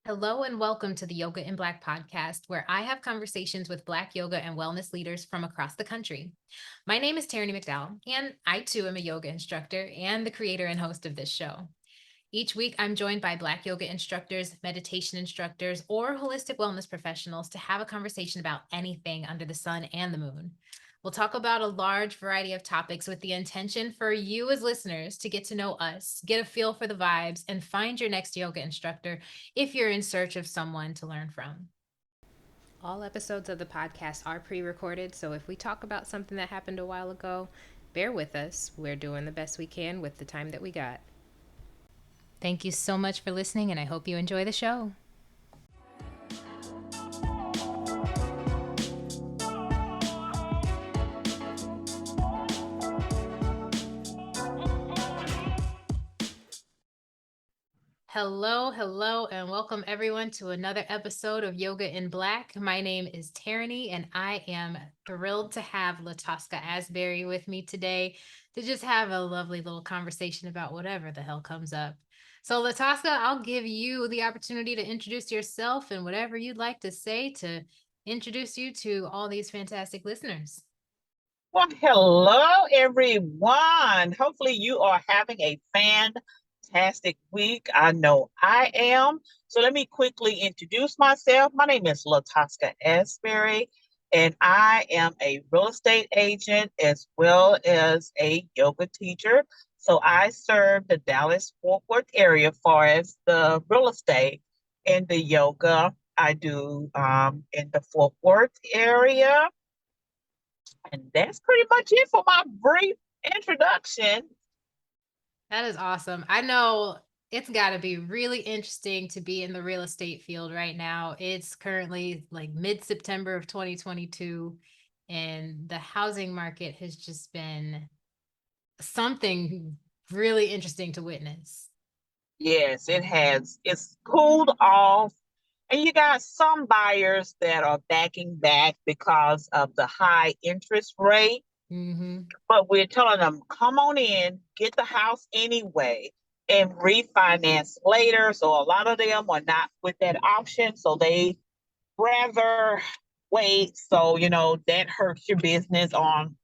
Hello and welcome to the Yoga in Black podcast, where I have conversations with Black yoga and wellness leaders from across the country. My name is Tierney McDowell, and I too am a yoga instructor and the creator and host of this show. Each week, I'm joined by Black yoga instructors, meditation instructors, or holistic wellness professionals to have a conversation about anything under the sun and the moon. We'll talk about a large variety of topics with the intention for you as listeners to get to know us, get a feel for the vibes, and find your next yoga instructor if you're in search of someone to learn from. All episodes of the podcast are pre recorded, so if we talk about something that happened a while ago, bear with us. We're doing the best we can with the time that we got. Thank you so much for listening, and I hope you enjoy the show. Hello, and welcome everyone to another episode of Yoga in Black. My name is Tierney, and I am thrilled to have Latosca Asberry with me today to just have a lovely little conversation about whatever the hell comes up. So, Latosca, I'll give you the opportunity to introduce yourself and whatever you'd like to say to introduce you to all these fantastic listeners. Well, hello, everyone. Hopefully, you are having a fantastic week. I know I am. So, let me quickly introduce myself. My name is Latosca Asberry, and I am a real estate agent as well as a yoga teacher. So, I serve the Dallas Fort Worth area far as the real estate and the yoga. I do in the Fort Worth area. And that's pretty much it for my brief introduction. That is awesome. I know it's got to be really interesting to be in the real estate field right now. It's currently like mid-September of 2022, and the housing market has just been something really interesting to witness. Yes, it has. It's cooled off. And you got some buyers that are backing back because of the high interest rate. Mm-hmm. But we're telling them, come on in, get the house anyway, and refinance later. So a lot of them are not with that option. So they rather wait. So, that hurts your business on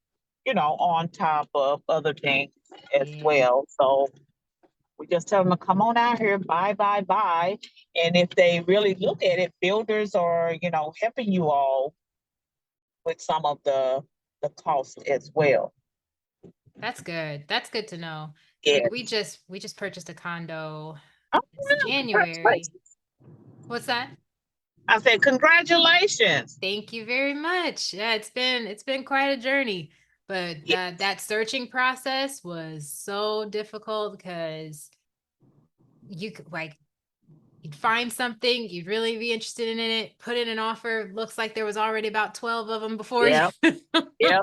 top of other things as Yeah. well. So we just tell them to come on out here, buy, buy, buy. And if they really look at it, builders are, helping you all with some of the cost as well. That's good. That's good to know. Like we Yes. just we just purchased a condo Oh, this January. congratulations. What's that? I said, congratulations. Thank you very much. Yeah, it's been quite a journey, but Yeah. that searching process was so difficult because like you'd find something, you'd really be interested in it, put in an offer, looks like there was already about 12 of them before you. Yep. Yep.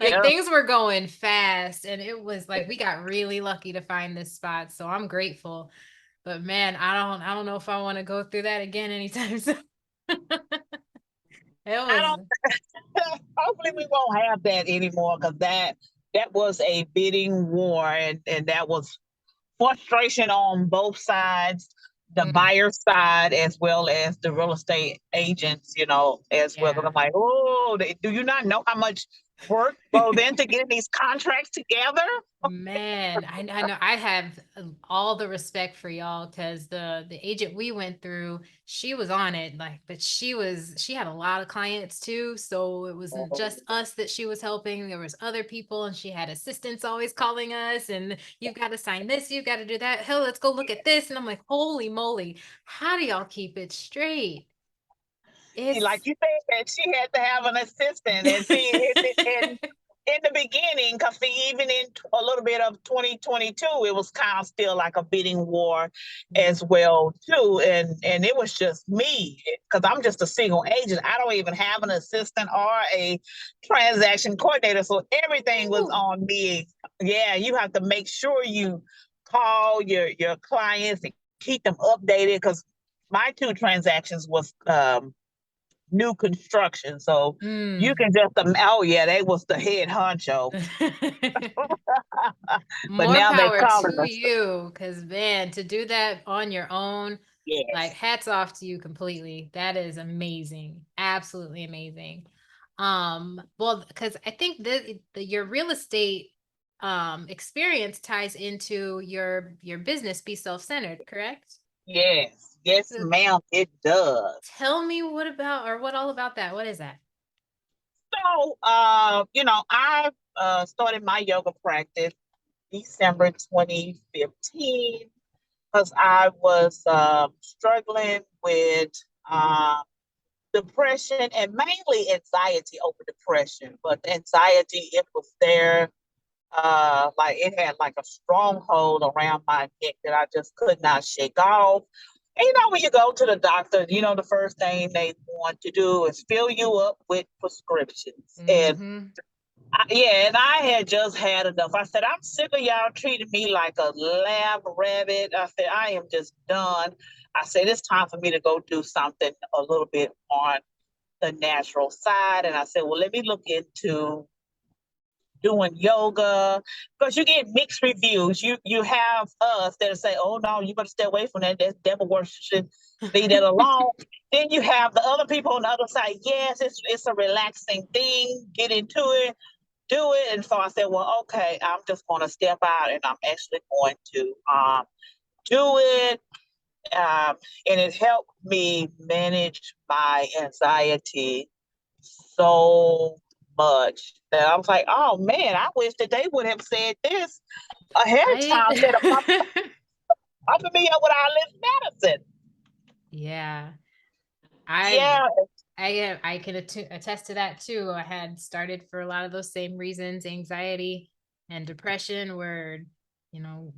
Like Yep. things were going fast, and it was like we got really lucky to find this spot, so I'm grateful. But man, I don't know if I want to go through that again anytime soon. It I was. don't hopefully we won't have that anymore because that was a bidding war and that was frustration on both sides, the Mm, buyer side as well as the real estate agents, as well. Because yeah. I'm like, oh, do you not know how much work goes into getting these contracts together? Man, I know I have all the respect for y'all because the agent we went through, she was on it, like, but she had a lot of clients too, so it wasn't just us that she was helping. There was other people, and she had assistants always calling us, and you've got to sign this, you've got to do that. Hell, let's go look at this, and I'm like, holy moly, how do y'all keep it straight? Like It's you said, that she had to have an assistant, and see, in the beginning, because even in a little bit of 2022, it was kind of still like a bidding war yeah. as well too, and it was just me because I'm just a single agent. I don't even have an assistant or a transaction coordinator, so everything was Ooh. on me. Yeah, you have to make sure you call your clients and keep them updated because my two transactions was new construction. So you Mm. can just, oh yeah, they was the head honcho. But More now they power calling to us. you, because man, to do that on your own, Like Yes. hats off to you completely. That is amazing. Absolutely amazing. Well, because I think your real estate experience ties into your business be self-centered, correct? Yes. Yes, So ma'am, it does. tell me what all about that? What is that? So, I started my yoga practice December 2015 because I was struggling with um, depression and mainly anxiety over depression. But the anxiety, it was there. Like it had like a stronghold around my neck that I just could not shake off. And when you go to the doctor, the first thing they want to do is fill you up with prescriptions. And Mm-hmm. yeah, and I had just had enough. I said, I'm sick of y'all treating me like a lab rabbit. I said, I am just done. I said, it's time for me to go do something a little bit on the natural side. And I said, well, let me look into doing yoga because you get mixed reviews. You have us that say, "Oh no, you better stay away from that. That's devil worship. Leave that alone." Then you have the other people on the other side. Yes, it's a relaxing thing. Get into it, do it. And so I said, "Well, okay, I'm just going to step out and I'm actually going to do it." And it helped me manage my anxiety so much that I was like, oh man, I wish that they would have said this ahead of Right? time instead of pumping me up with all this medicine. Yeah. I Yeah, I can attest to that too. I had started for a lot of those same reasons. Anxiety and depression were,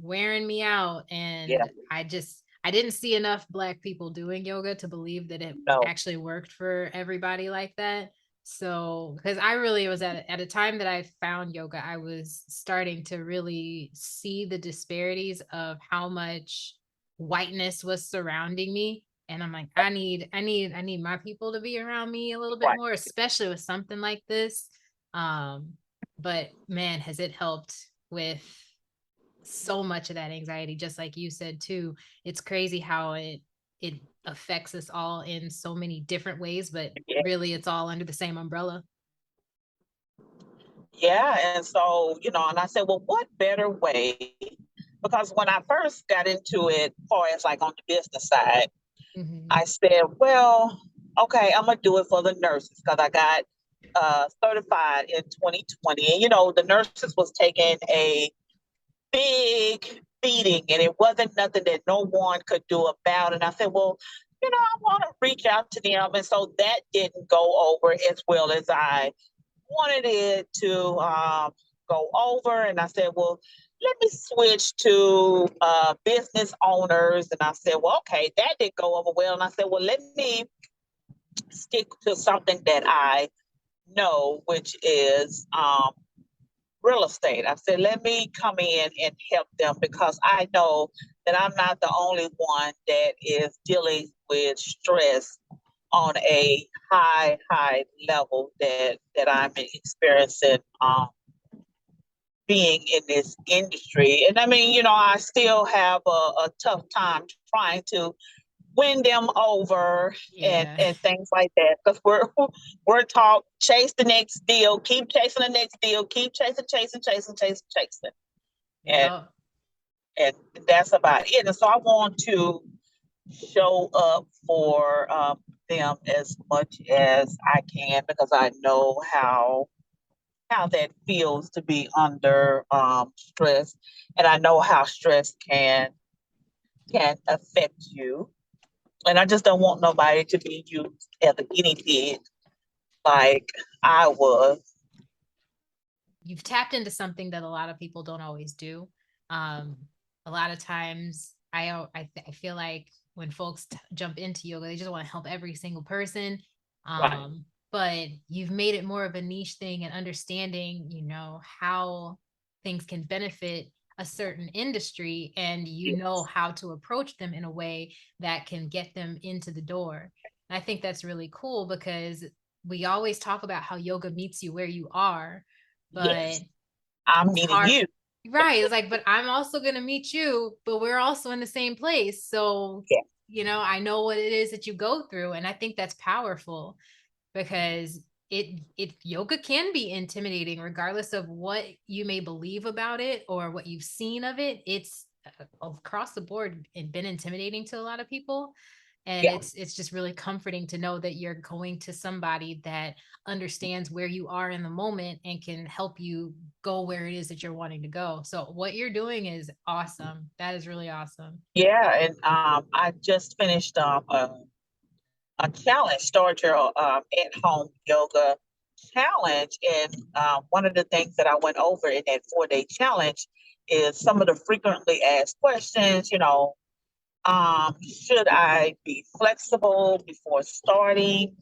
wearing me out. yeah, And I didn't see enough Black people doing yoga to believe that it no, actually worked for everybody like that. So, because I really was at a time that I found yoga, I was starting to really see the disparities of how much whiteness was surrounding me, and I'm like, I need my people to be around me a little bit right. more, especially with something like this. um but man, has it helped with so much of that anxiety, just like you said too. It's crazy how it affects us all in so many different ways, but Yeah, really it's all under the same umbrella. yeah. And so, and I said, well, what better way? Because when I first got into it, as far as like on the business side, Hmm. I said, well, okay, I'm gonna do it for the nurses because I got certified in 2020, and the nurses was taking a big beating and it wasn't nothing that no one could do about it. And I said, well, I want to reach out to them. And so that didn't go over as well as I wanted it to go over. And I said, well, let me switch to business owners. And I said, well, okay, that didn't go over well. And I said, well, let me stick to something that I know, which is real estate. I said, let me come in and help them because I know that I'm not the only one that is dealing with stress on a high level that I'm experiencing being in this industry. And I mean, I still have a tough time trying to win them over and Yeah. and things like that because we're taught chase the next deal, keep chasing the next deal, keep chasing, and Yep. and that's about it. And so I want to show up for them as much as I can because I know how that feels to be under stress, and I know how stress can affect you. And I just don't want nobody to be used as a guinea pig like I was. You've tapped into something that a lot of people don't always do. Um, a lot of times, I feel like when folks jump into yoga, they just want to help every single person. Right. But you've made it more of a niche thing and understanding, how things can benefit a certain industry, and Yes. how to approach them in a way that can get them into the door. And I think that's really cool because we always talk about how yoga meets you where you are, but Yes. I'm it's meeting hard. you. Right. It's like, but I'm also going to meet you, but we're also in the same place. So Yeah. I know what it is that you go through. And I think that's powerful because it yoga can be intimidating regardless of what you may believe about it or what you've seen of it. It's across the board and been intimidating to a lot of people, and Yeah. it's just really comforting to know that you're going to somebody that understands where you are in the moment and can help you go where it is that you're wanting to go. So what you're doing is awesome. That is really awesome. Yeah, and I just finished a challenge, start your at home yoga challenge. And one of the things that I went over in that 4 day challenge is some of the frequently asked questions. Should I be flexible before starting?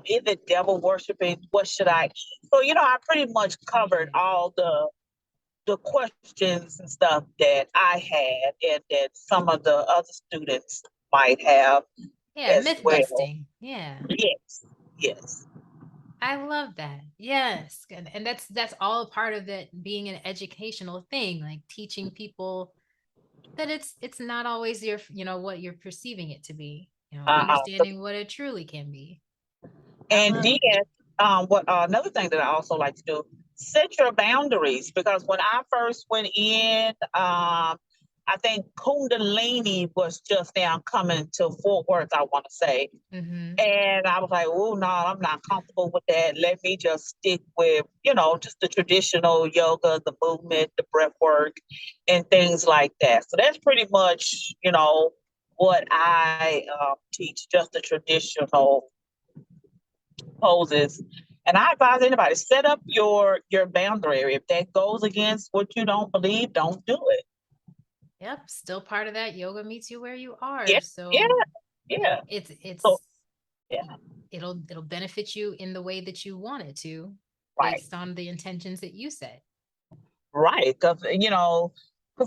Is it devil worshiping? What should I eat? So, I pretty much covered all the questions and stuff that I had and that some of the other students might have Yeah, as myth well. busting. Yeah. Yes, yes. I love that. Yes. And that's all a part of it being an educational thing, like teaching people that it's not always what you're perceiving it to be, Uh, understanding what it truly can be. I and love then that. what another thing that I also like to do, set your boundaries because when I first went in, I think Kundalini was just now coming to Fort Worth, I want to say. Mm-hmm. And I was like, oh, no, I'm not comfortable with that. Let me just stick with, just the traditional yoga, the movement, the breath work, and things like that. So that's pretty much, what I teach, just the traditional poses. And I advise anybody, set up your boundary. If that goes against what you don't believe, don't do it. Yep, still part of that yoga meets you where you are. Yeah, yeah, So yeah. it's So, it's yeah, it'll benefit you in the way that you want it to, right. based on the intentions that you set. Right, because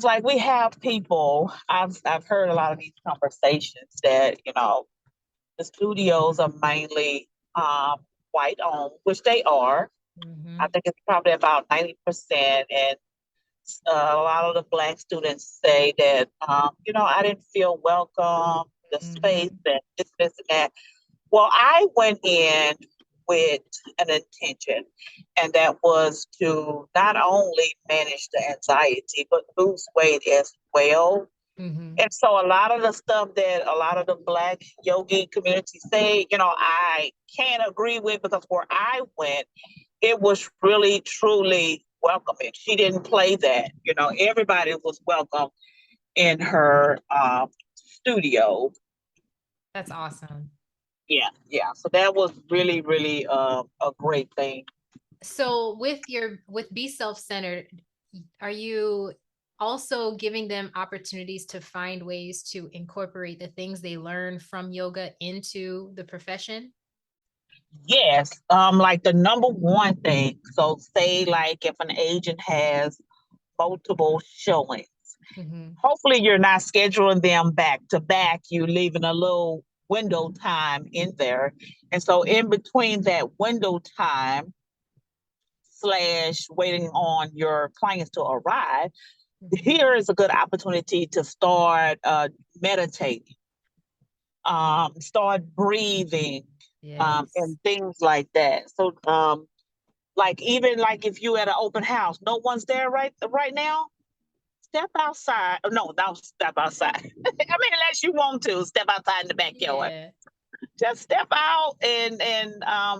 like we have people. I've heard a lot of these conversations that the studios are mainly white owned, which they are. I Mm-hmm. think it's probably about 90%, and a lot of the Black students say that I didn't feel welcome, the space, Mm-hmm. and this, and that. Well, I went in with an intention, and that was to not only manage the anxiety, but lose weight as well. Mm-hmm. And so a lot of the stuff that a lot of the Black yogi community say, I can't agree with because where I went, it was really, truly welcoming. She didn't play that. Everybody was welcome in her studio. That's awesome. Yeah, yeah. So that was really, really a great thing. So with Be Self-Centered, are you also giving them opportunities to find ways to incorporate the things they learn from yoga into the profession? Yes, like the number one thing. So say like if an agent has multiple showings, Mm-hmm. hopefully you're not scheduling them back to back. You're leaving a little window time in there. And so in between that window time slash waiting on your clients to arrive, Mm-hmm. here is a good opportunity to start meditating, start breathing, Yes. and things like that. So, like even like if you at an open house, no one's there right now. Step outside. Oh, no, don't step outside. I mean, unless you want to step outside in the backyard. Yeah. Just step out and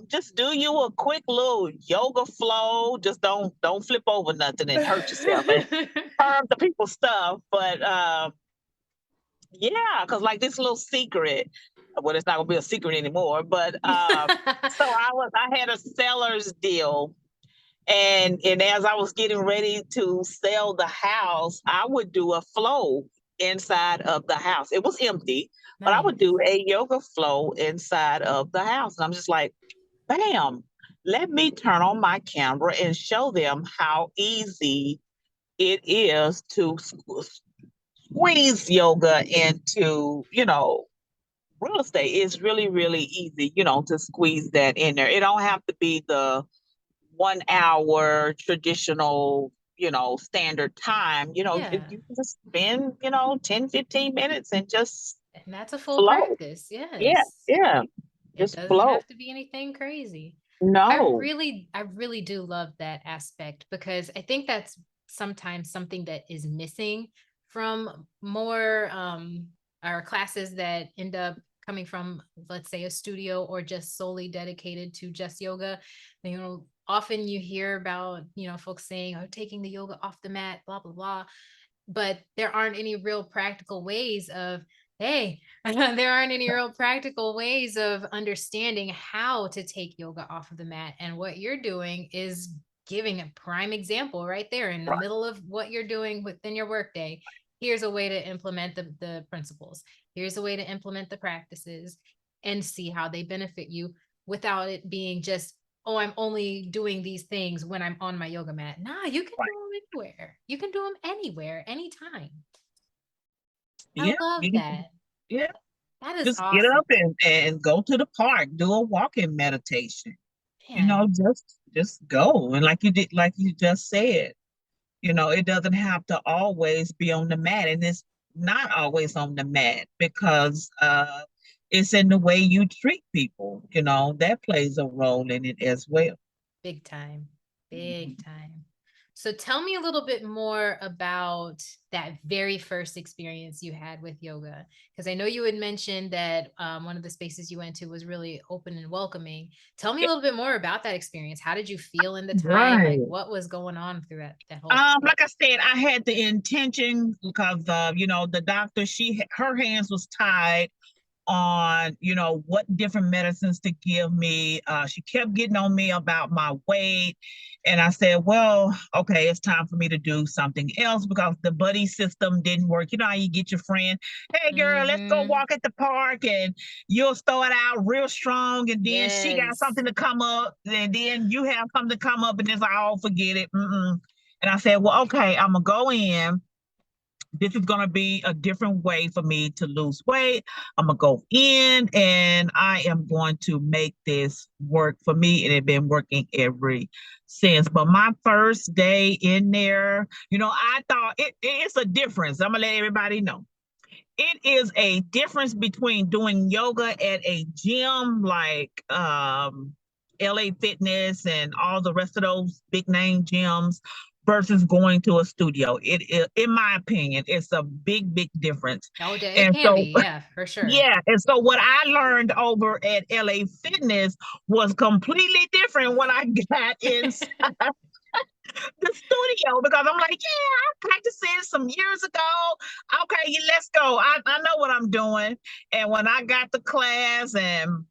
just do you a quick little yoga flow. Just don't flip over nothing and hurt yourself and harm the people's stuff. But yeah, because like this little secret, well, it's not gonna be a secret anymore. But so I had a seller's deal, and as I was getting ready to sell the house, I would do a flow inside of the house. It was empty, but I would Nice. do a yoga flow inside of the house, and I'm just like, bam. Let me turn on my camera and show them how easy it is to squeeze yoga into, real estate. It's really, really easy, to squeeze that in there. It don't have to be the 1 hour traditional. standard time, you Yeah. can just spend, 10, 15 minutes and just And that's a full flow. practice. Yeah, Yes. yeah, It just doesn't flow. have to be anything crazy. No, I really do love that aspect because I think that's sometimes something that is missing from more our classes that end up coming from, let's say, a studio or just solely dedicated to just yoga. Often you hear about, folks saying, oh, taking the yoga off the mat, blah, blah, blah, but there aren't any real practical ways of, hey, there aren't any real practical ways of understanding how to take yoga off of the mat. And what you're doing is giving a prime example right there in the right, middle of what you're doing within your workday. Here's a way to implement the principles. Here's a way to implement the practices and see how they benefit you without it being just, oh, I'm only doing these things when I'm on my yoga mat. Nah, you can do right. them anywhere. You can do them anywhere, anytime. I Yeah, love that. yeah. That is Just get awesome. up and go to the park, do a walking meditation. Man, Just go. And like you just said, it doesn't have to always be on the mat. And it's not always on the mat because it's in the way you treat people, that plays a role in it as well. big time. Big time. So tell me a little bit more about that very first experience you had with yoga. Because I know you had mentioned that one of the spaces you went to was really open and welcoming. Tell me a little bit more about that experience. How did you feel in the time? Like Right. what was going on through that whole Like I said, I had the intention because the doctor, her hands was tied on, what different medicines to give me. She kept getting on me about my weight. And I said, well, okay, it's time for me to do something else because the buddy system didn't work. You know how you get your friend, hey girl, let's go Mm-hmm. walk at the park and you'll start out real strong and then she got Yes. something to come up and then you have something to come up and it's like, oh, forget it. Mm-mm. And I said, well, okay, I'm gonna go in. This is going to be a different way for me to lose weight. I'm going to go in and I am going to make this work for me. And it's been working ever since. But my first day in there, I thought it's a difference. I'm going to let everybody know. It is a difference between doing yoga at a gym like LA Fitness and all the rest of those big name gyms versus going to a studio. In my opinion, it's a big difference. Oh, it And can so, be. Yeah, for sure. yeah. And so, what I learned over at LA Fitness was completely different when I got inside the studio because I'm like, yeah, I practiced this some years ago. Okay, let's go. I know what I'm doing. And when I got to class and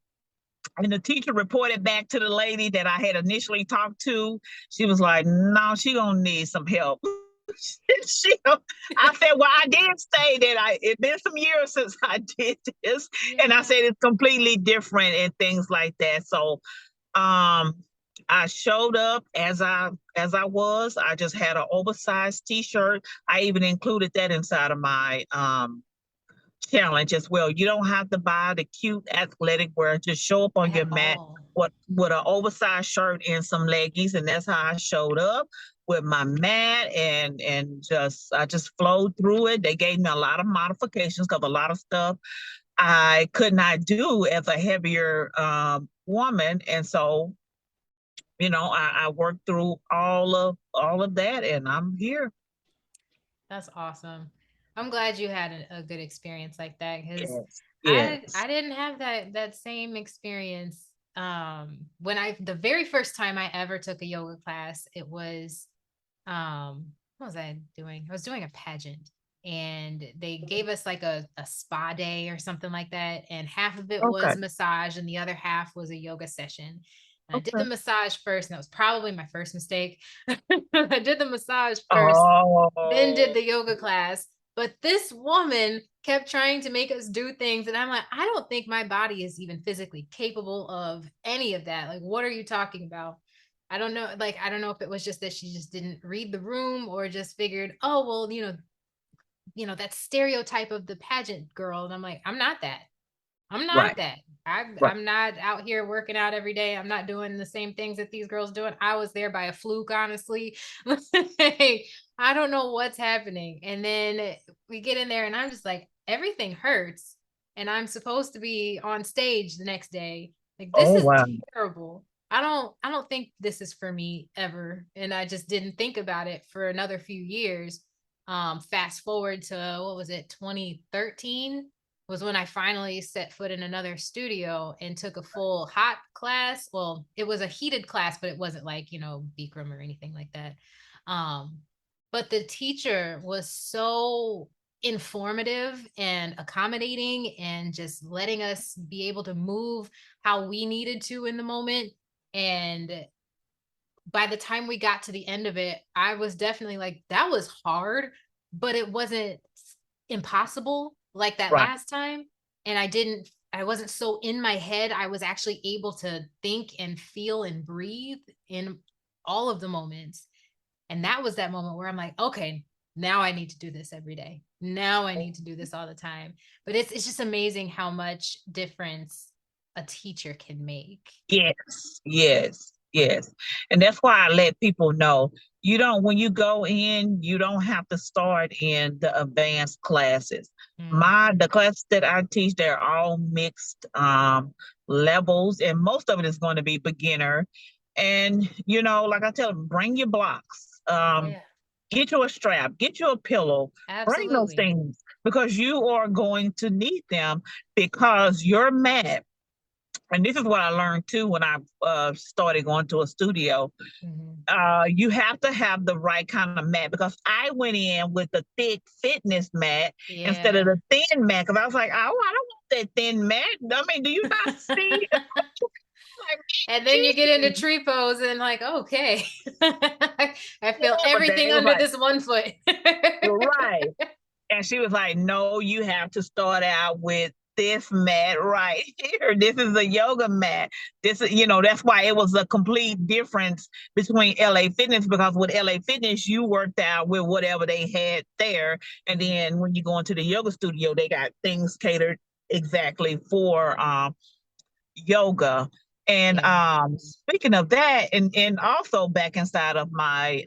the teacher reported back to the lady that I had initially talked to, she was like, no, she gonna need some help. I said, well, I did say that it's been some years since I did this. And I Yeah. said it's completely different and things like that. So um, I showed up as I was. I just had an oversized T-shirt. I even included that inside of my challenge as well. You don't have to buy the cute athletic wear. Just show up on At your mat all. with an oversized shirt and some leggies, and that's how I showed up with my mat and I just flowed through it. They gave me a lot of modifications because a lot of stuff I could not do as a heavier woman, and so I worked through all of that, and I'm here. That's awesome. I'm glad you had a good experience like that because Yes, I yes. didn't have that same experience. When I the very first time I ever took a yoga class, it was what was I doing? I was doing a pageant and they gave us like a spa day or something like that. And half of it Okay, was massage and the other half was a yoga session. And I did the okay. massage first, and that was probably my first mistake. I did the massage first, then did Oh, the yoga class. But this woman kept trying to make us do things. And I'm like, I don't think my body is even physically capable of any of that. Like, what are you talking about? I don't know. Like, I don't know if it was just that she just didn't read the room or just figured, oh, well, that stereotype of the pageant girl. And I'm like, I'm not that. I'm not right. that. Right. I'm not out here working out every day. I'm not doing the same things that these girls doing. I was there by a fluke, honestly. Like, I don't know what's happening. And then we get in there and I'm just like, everything hurts. And I'm supposed to be on stage the next day. Like, this Oh, is wow. terrible. I don't think this is for me ever. And I just didn't think about it for another few years. Fast forward to what was it, 2013 was when I finally set foot in another studio and took a full hot class. Well, it was a heated class, but it wasn't like, Bikram or anything like that. Um, but the teacher was so informative and accommodating and just letting us be able to move how we needed to in the moment. And by the time we got to the end of it, I was definitely like, that was hard, but it wasn't impossible like that Right. last time. And I wasn't so in my head. I was actually able to think and feel and breathe in all of the moments. And that was that moment where I'm like, okay, now I need to do this every day. Now I need to do this all the time. But it's just amazing how much difference a teacher can make. Yes, yes, yes. And that's why I let people know you don't, when you go in, you don't have to start in the advanced classes. Mm, The class that I teach, they're all mixed levels, and most of it is going to be beginner. And like I tell them, bring your blocks. yeah, Get you a strap, get you a pillow, bring those absolutely. things because you are going to need them because your mat, and this is what I learned too when I started going to a studio. Mhm. You have to have the right kind of mat because I went in with the thick fitness mat instead of Yeah. the thin mat because I was like, oh, I don't want that thin mat. I mean, do you not see? Like, And then you get into Jesus. tree pose and like, okay, I feel Yeah, but everything they was under like, this one foot. you're right. And she was like, no, you have to start out with this mat right here. This is a yoga mat. This is, that's why it was a complete difference between LA Fitness because with LA Fitness, you worked out with whatever they had there. And then when you go into the yoga studio, they got things catered exactly for yoga. And Yeah. speaking of that, and also back inside of my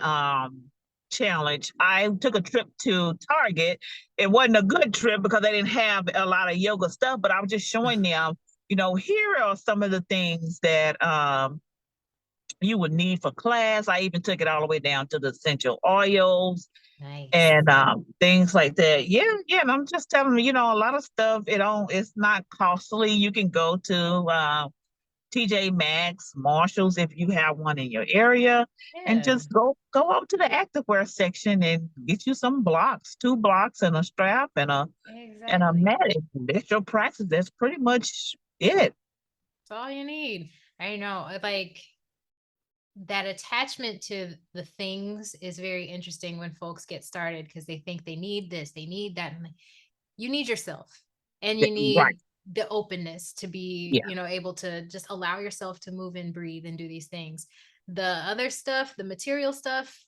challenge, I took a trip to Target. It wasn't a good trip because they didn't have a lot of yoga stuff, but I was just showing them, here are some of the things that you would need for class. I even took it all the way down to the essential oils Nice. and things like that. Yeah, yeah. And I'm just telling you, a lot of stuff, it's not costly. You can go to TJ Maxx, Marshalls, if you have one in your area, and Yeah, just go up to the activewear section and get you some blocks, 2 blocks and a strap and a exactly. mat. That's your practice. That's pretty much it. That's all you need. I know, like that attachment to the things is very interesting when folks get started because they think they need this, they need that. And like, you need yourself and you Right. need the openness to be, Yeah. able to just allow yourself to move and breathe and do these things. The other stuff, the material stuff,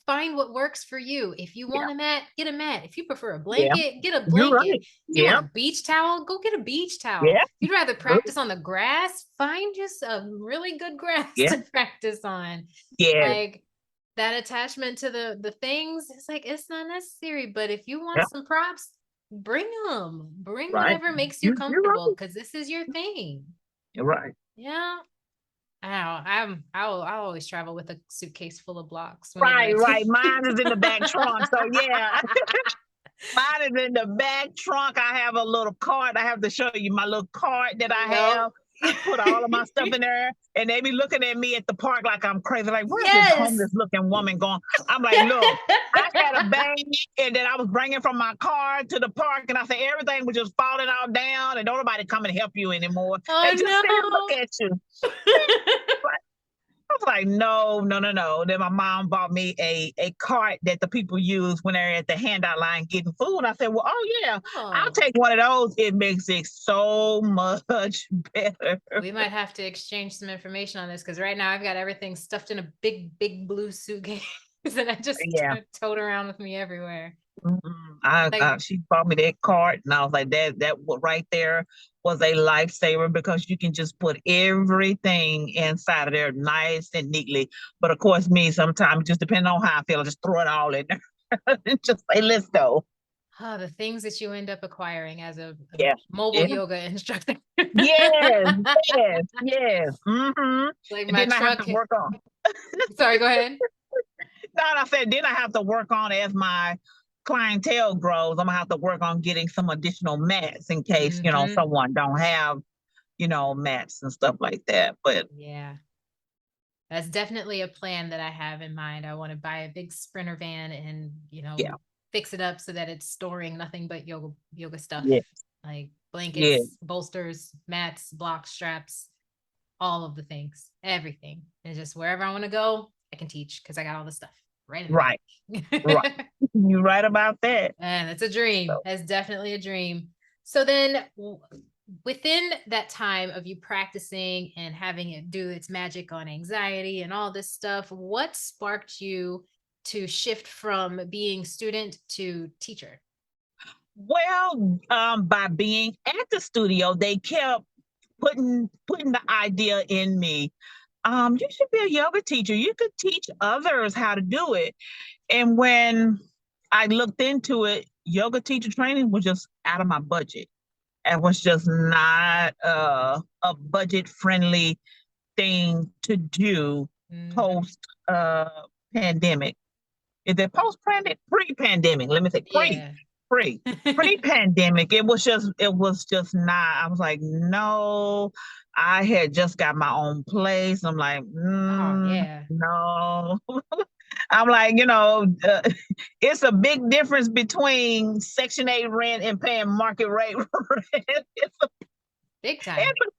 find what works for you. If you Yeah. want a mat, get a mat. If you prefer a Yeah. blanket, get a You're blanket. right. If you want Yeah. a beach towel, go get a beach towel. Yeah. If you'd rather Good. practice on the grass, find just a really good grass Yeah. to practice on. Yeah. Like that attachment to the things, it's like it's not necessary. But if you want Yeah. some props, bring them. Bring Right. whatever makes you You're comfortable right. because this is your thing. You're right. Yeah. I don't know. I'll always travel with a suitcase full of blocks whenever I Right, take. right. Mine is in the back trunk. So yeah. Mine is in the back trunk. I have a little cart. I have to show you my little cart that I Yep. have. I put all of my stuff in there, and they be looking at me at the park like I'm crazy. Like, where's this Yes. homeless looking woman going? I'm like, look, I had a bag, and then I was bringing from my car to the park, and I said everything was just falling all down, and don't nobody come and help you anymore. They just sit and look Oh at you. no. I was like, no, no, no, no. Then my mom bought me a cart that the people use when they're at the handout line getting food. I said, well, oh yeah, I'll Oh, take one of those. It makes it so much better. we might have to exchange some information on this because right now I've got everything stuffed in a big, big blue suitcase and I just Yeah, tote around with me everywhere. Like, She bought me that cart, and I was like, right there was a lifesaver because you can just put everything inside of there nice and neatly. But of course, me sometimes just depending on how I feel, I just throw it all in there and just say, let's go. the things that you end up acquiring as a Yeah, mobile yeah, yoga instructor. yes, yes, yes. Like And my then I have to truck. work on. Sorry, go ahead. No, I said then I have to work on as my clientele grows. I'm gonna have to work on getting some additional mats in case Hmm. someone don't have mats and stuff like that. But Yeah. That's definitely a plan that I have in mind. I want to buy a big sprinter van and, yeah, fix it up so that it's storing nothing but yoga stuff, yeah, like yeah, blankets, bolsters, mats, blocks, straps, all of the things, everything. And just wherever I want to go, I can teach because I got all the stuff right in the right, right. back. You're right about that. And it's a dream. So, That's definitely a dream. So then within that time of you practicing and having it do its magic on anxiety and all this stuff, what sparked you to shift from being student to teacher? well, by being at the studio, they kept putting the idea in me. You should be a yoga teacher. You could teach others how to do it. And when I looked into it, yoga teacher training was just out of my budget. It was just not a budget friendly thing to do Hmm. post uh, pandemic. Is it post pandemic? Pre pandemic? Let me say Yeah. pre pandemic. It was just not. I was like, no. I had just got my own place. I'm like, Oh, yeah. no. I'm like, it's a big difference between Section 8 rent and paying market rate rent. Big time. It's a,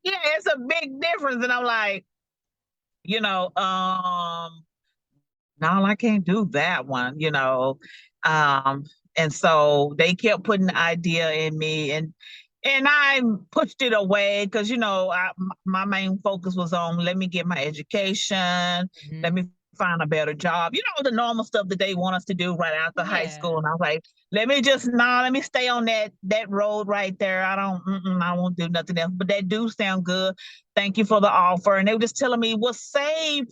yeah, it's a big difference. And I'm like, you know, um, no, I can't do that one. Um, and so they kept putting the idea in me, and I pushed it away because my main focus was on let me get my education, let Hmm. me find a better job, the normal stuff that they want us to do right after high school. Yeah. And I was like, let me stay on that road right there. I won't do nothing else. But that do sound good. Thank you for the offer. And they were just telling me, well, save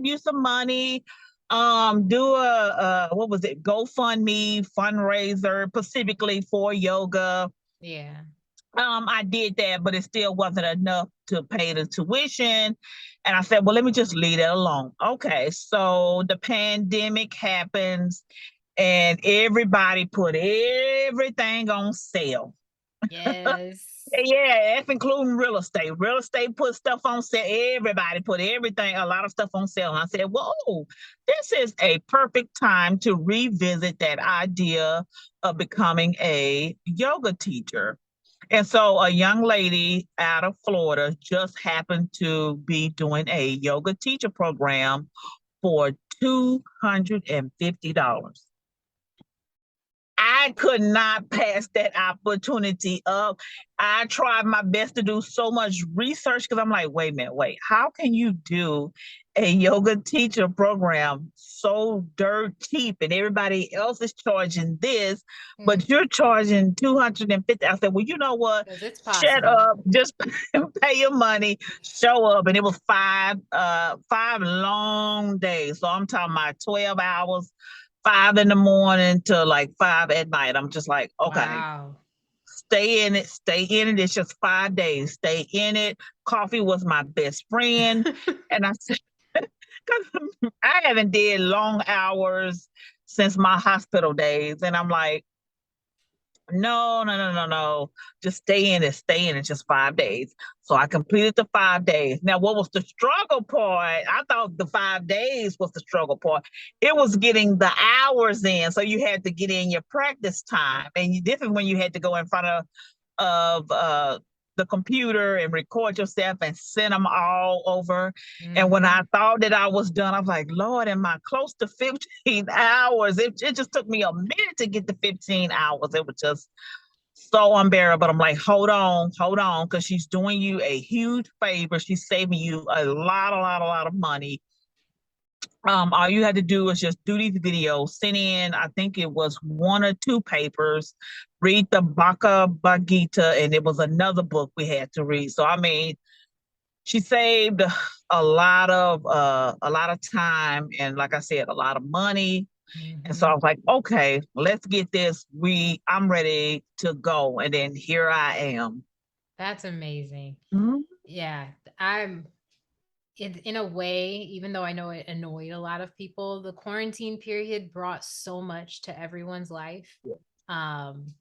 you some money, do a what was it, GoFundMe fundraiser specifically for yoga. Yeah. I did that, but it still wasn't enough to pay the tuition. And I said, well, let me just leave it alone. Okay, so the pandemic happens and everybody put everything on sale. Yes. Yeah, that's including real estate. Real estate put stuff on sale. Everybody put everything, a lot of stuff on sale. And I said, whoa, this is a perfect time to revisit that idea of becoming a yoga teacher. And so a young lady out of Florida just happened to be doing a yoga teacher program for $250. I could not pass that opportunity up. I tried my best to do so much research because I'm like, wait a minute, wait, how can you do a yoga teacher program so dirt cheap and everybody else is charging this, but you're charging 250? I said, well, you know what? Because it's Shut possible. up, just pay your money, show up. And it was five long days. So I'm talking about 12 hours, 5 in the morning to like 5 at night. I'm just like, okay, Wow. stay in it, stay in it. It's just 5 days, stay in it. Coffee was my best friend. And I said, because I haven't did long hours since my hospital days. And I'm like, no, no, no, no, no. Just stay in it, just 5 days. So I completed the 5 days. Now, what was the struggle part? I thought the 5 days was the struggle part. It was getting the hours in. So you had to get in your practice time. And this is when you had to go in front of the computer and record yourself and send them all over. And when Hmm. I thought that I was done, I was like, Lord, am I close to 15 hours? It just took me a minute to get to 15 hours. It was just so unbearable. But I'm like, hold on, because she's doing you a huge favor. She's saving you a lot of money. All you had to do was just do these videos, send in, I think it was one or two papers, read the Bhagavad Gita, and it was another book we had to read. So I mean, she saved a lot of time and, like I said, a lot of money. And so I Mhm. was like, okay, let's get this. I'm ready to go. And then here I am. That's amazing. Mhm. Yeah, I'm in a way, even though I know it annoyed a lot of people, the quarantine period brought so much to everyone's life. Um,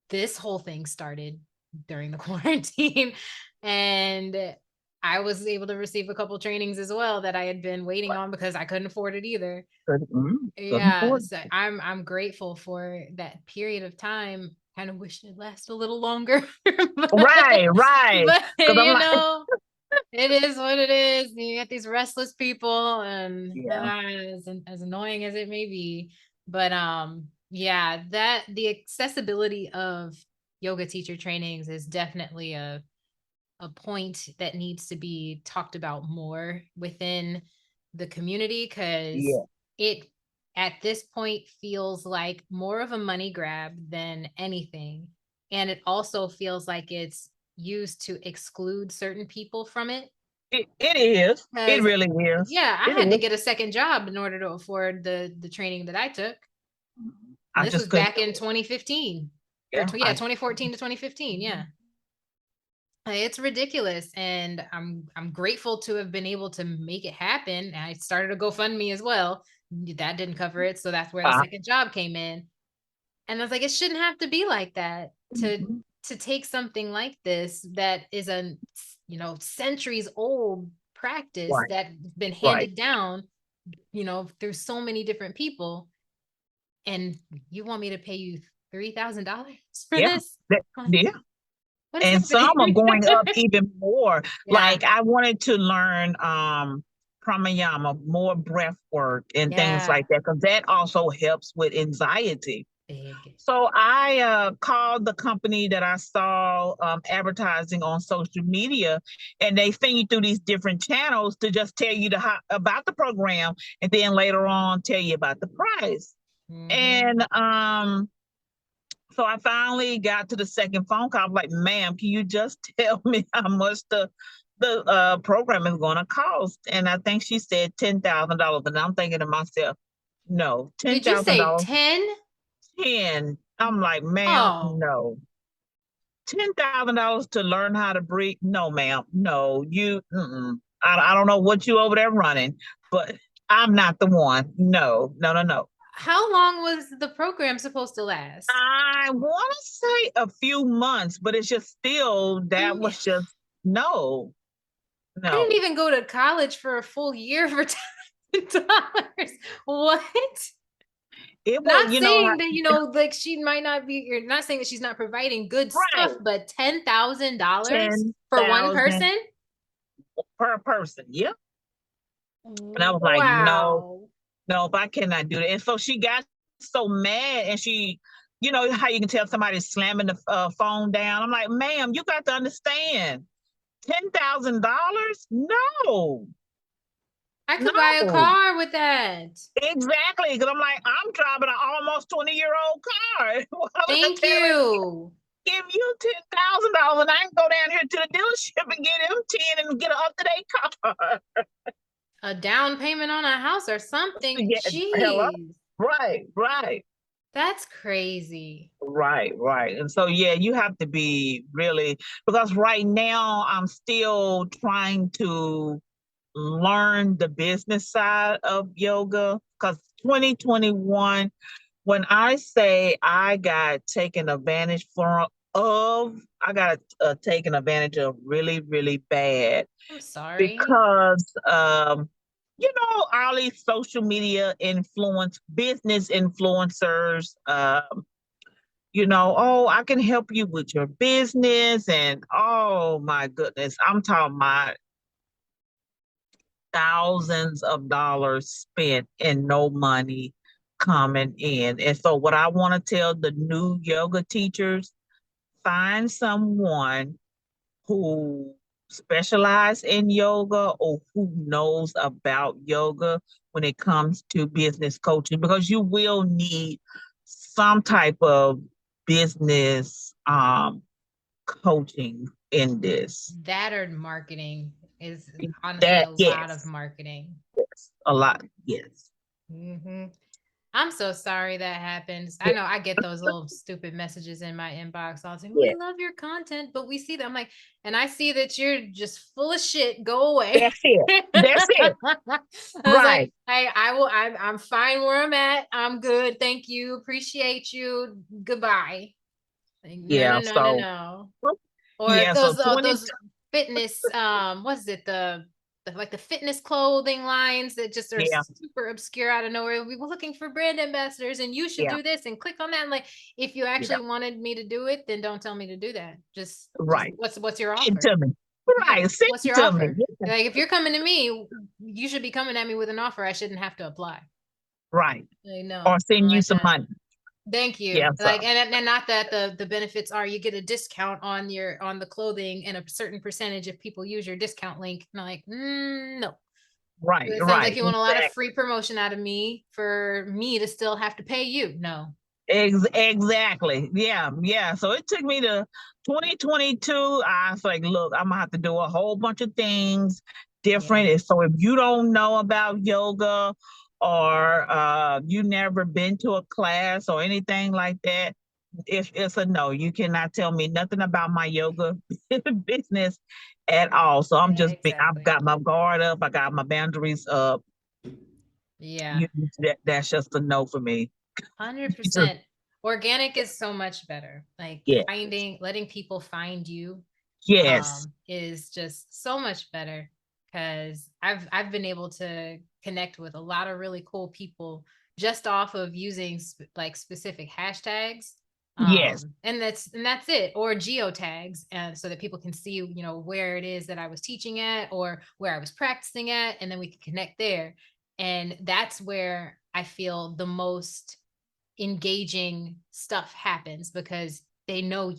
this whole thing started during the quarantine, and I was able to receive a couple trainings as well that I had been waiting on because I couldn't afford it either. Couldn't Yeah, afford so I'm grateful for that period of time. Kind of wish it lasted a little longer, it. Right, right. but Because I'm like, it is what it is. You get these restless people, and yeah, as annoying as it may be, but yeah, that the accessibility of yoga teacher trainings is definitely a point that needs to be talked about more within the community, because yeah, it at this point feels like more of a money grab than anything, and it also feels like it's used to exclude certain people from it. it is. It Because really is. yeah, I It had to is. get a second job in order to afford the training that I took, and I this was just couldn't back do in it. 2015 or Yeah, yeah, 2014 to 2015. Yeah, it's ridiculous, and I'm grateful to have been able to make it happen. I started a GoFundMe as well. That didn't cover it, so that's where the uh, second job came in. And I was like, it shouldn't have to be like that mhm. to take something like this that is a centuries old practice Right, that's been right. handed down, through so many different people, and you want me to pay you $3,000 for Yeah, this? yeah. What is And some happening? are going up even more. Yeah, Like I wanted to learn pranayama, more breath work and things yeah, like that, because that also helps with anxiety. big. So I called the company that I saw advertising on social media, and they send you through these different channels to just tell you about the program, and then later on tell you about the price. Mm-hmm. And so I finally got to the second phone call. I'm like, ma'am, can you just tell me how much the program is going to cost? And I think she said $10,000. And I'm thinking to myself, no, ten Did you thousand say dollars, 10? 10. I'm like, ma'am, Oh, no. $10,000 to learn how to breathe? No, ma'am, no. I don't know what you over there running, but I'm not the one. No, no, no, no. how long was the program supposed to last? I want to say a few months, but it's just still, that Um, was just no, I didn't no. even go to college for a full year for $10. What? It was, Not saying that, like she might not be, you're not saying that she's not providing good stuff, right, but $10,000 for one 10,000 person? per person. Yep. And I was like, no, Wow. no, if I cannot do that. And so she got so mad, and how you can tell somebody's slamming the phone down. I'm like, ma'am, you got to understand, $10,000? No, I could buy a no. car with that. Exactly, because I'm like, I'm driving an almost 20-year-old car. Why would I Thank tell him you. give you $10,000 and I can go down here to the dealership and get him 10 and get an up-to-date car? A down payment on a house or something. Yeah, hello. Jeez. Right, right, That's crazy. right, right. And so yeah, you have to be really, because right now I'm still trying to learn the business side of yoga, because 2021, when I say I got taken advantage I got taken advantage of really, really bad, I'm sorry. because all these social media business influencers, oh, I can help you with your business, and oh my goodness, I'm talking about thousands of dollars spent and no money coming in. And so, what I want to tell the new yoga teachers, find someone who specialize in yoga or who knows about yoga when it comes to business coaching, because you will need some type of business coaching in this. That or marketing is honestly That a lot of yes, marketing. yes, a lot. Yes. Hmm. I'm so sorry that happened. I Yes. know I get those little stupid messages in my inbox all the time. We Yes. love your content, but we see that. I'm like, and I see that you're just full of shit. Go away. That's it. That's it. I was like, Right. hey, I will. I'm fine where I'm at. I'm good. Thank you. Appreciate you. Goodbye. Like, no, no, Yeah. no, no, So no. Or yeah. So 20. those fitness what is it, like the fitness clothing lines that just are Yeah. super obscure out of nowhere. We were looking for brand ambassadors and you should Yeah. do this and click on that. And like, if you Yeah. actually wanted me to do it, then don't tell me to do that. Just Right. what's your Send it offer? to me. Yeah, Right. Send what's it your to me. offer? Yeah. Like, if you're coming to me, you should be coming at me with an offer. I shouldn't have to apply. Right. Like, Or no, I don't send you like some that. money. Thank you. Yeah. So Like, and not that the benefits are you get a discount on the clothing and a certain percentage if people use your discount link. And I'm like, no. right. It sounds like Right. you want a lot of free promotion out of me for me to still have to pay you. No. Exactly. Yeah. Yeah. So it took me to 2022. I was like, look, I'm gonna have to do a whole bunch of things Yeah. different. And so if you don't know about yoga or you never been to a class or anything like that, it's a no. You cannot tell me nothing about my yoga business at all. So Yeah, I've exactly. got my guard up, I got my boundaries up. Yeah. You that's just a no for me. Just 100%. Organic is so much better. Like yeah. letting people find you Yes. is just so much better because I've been able to connect with a lot of really cool people just off of using like specific hashtags. Yes. And that's it, or geotags, and so that people can see, where it is that I was teaching at or where I was practicing at, and then we can connect there. And that's where I feel the most engaging stuff happens because they know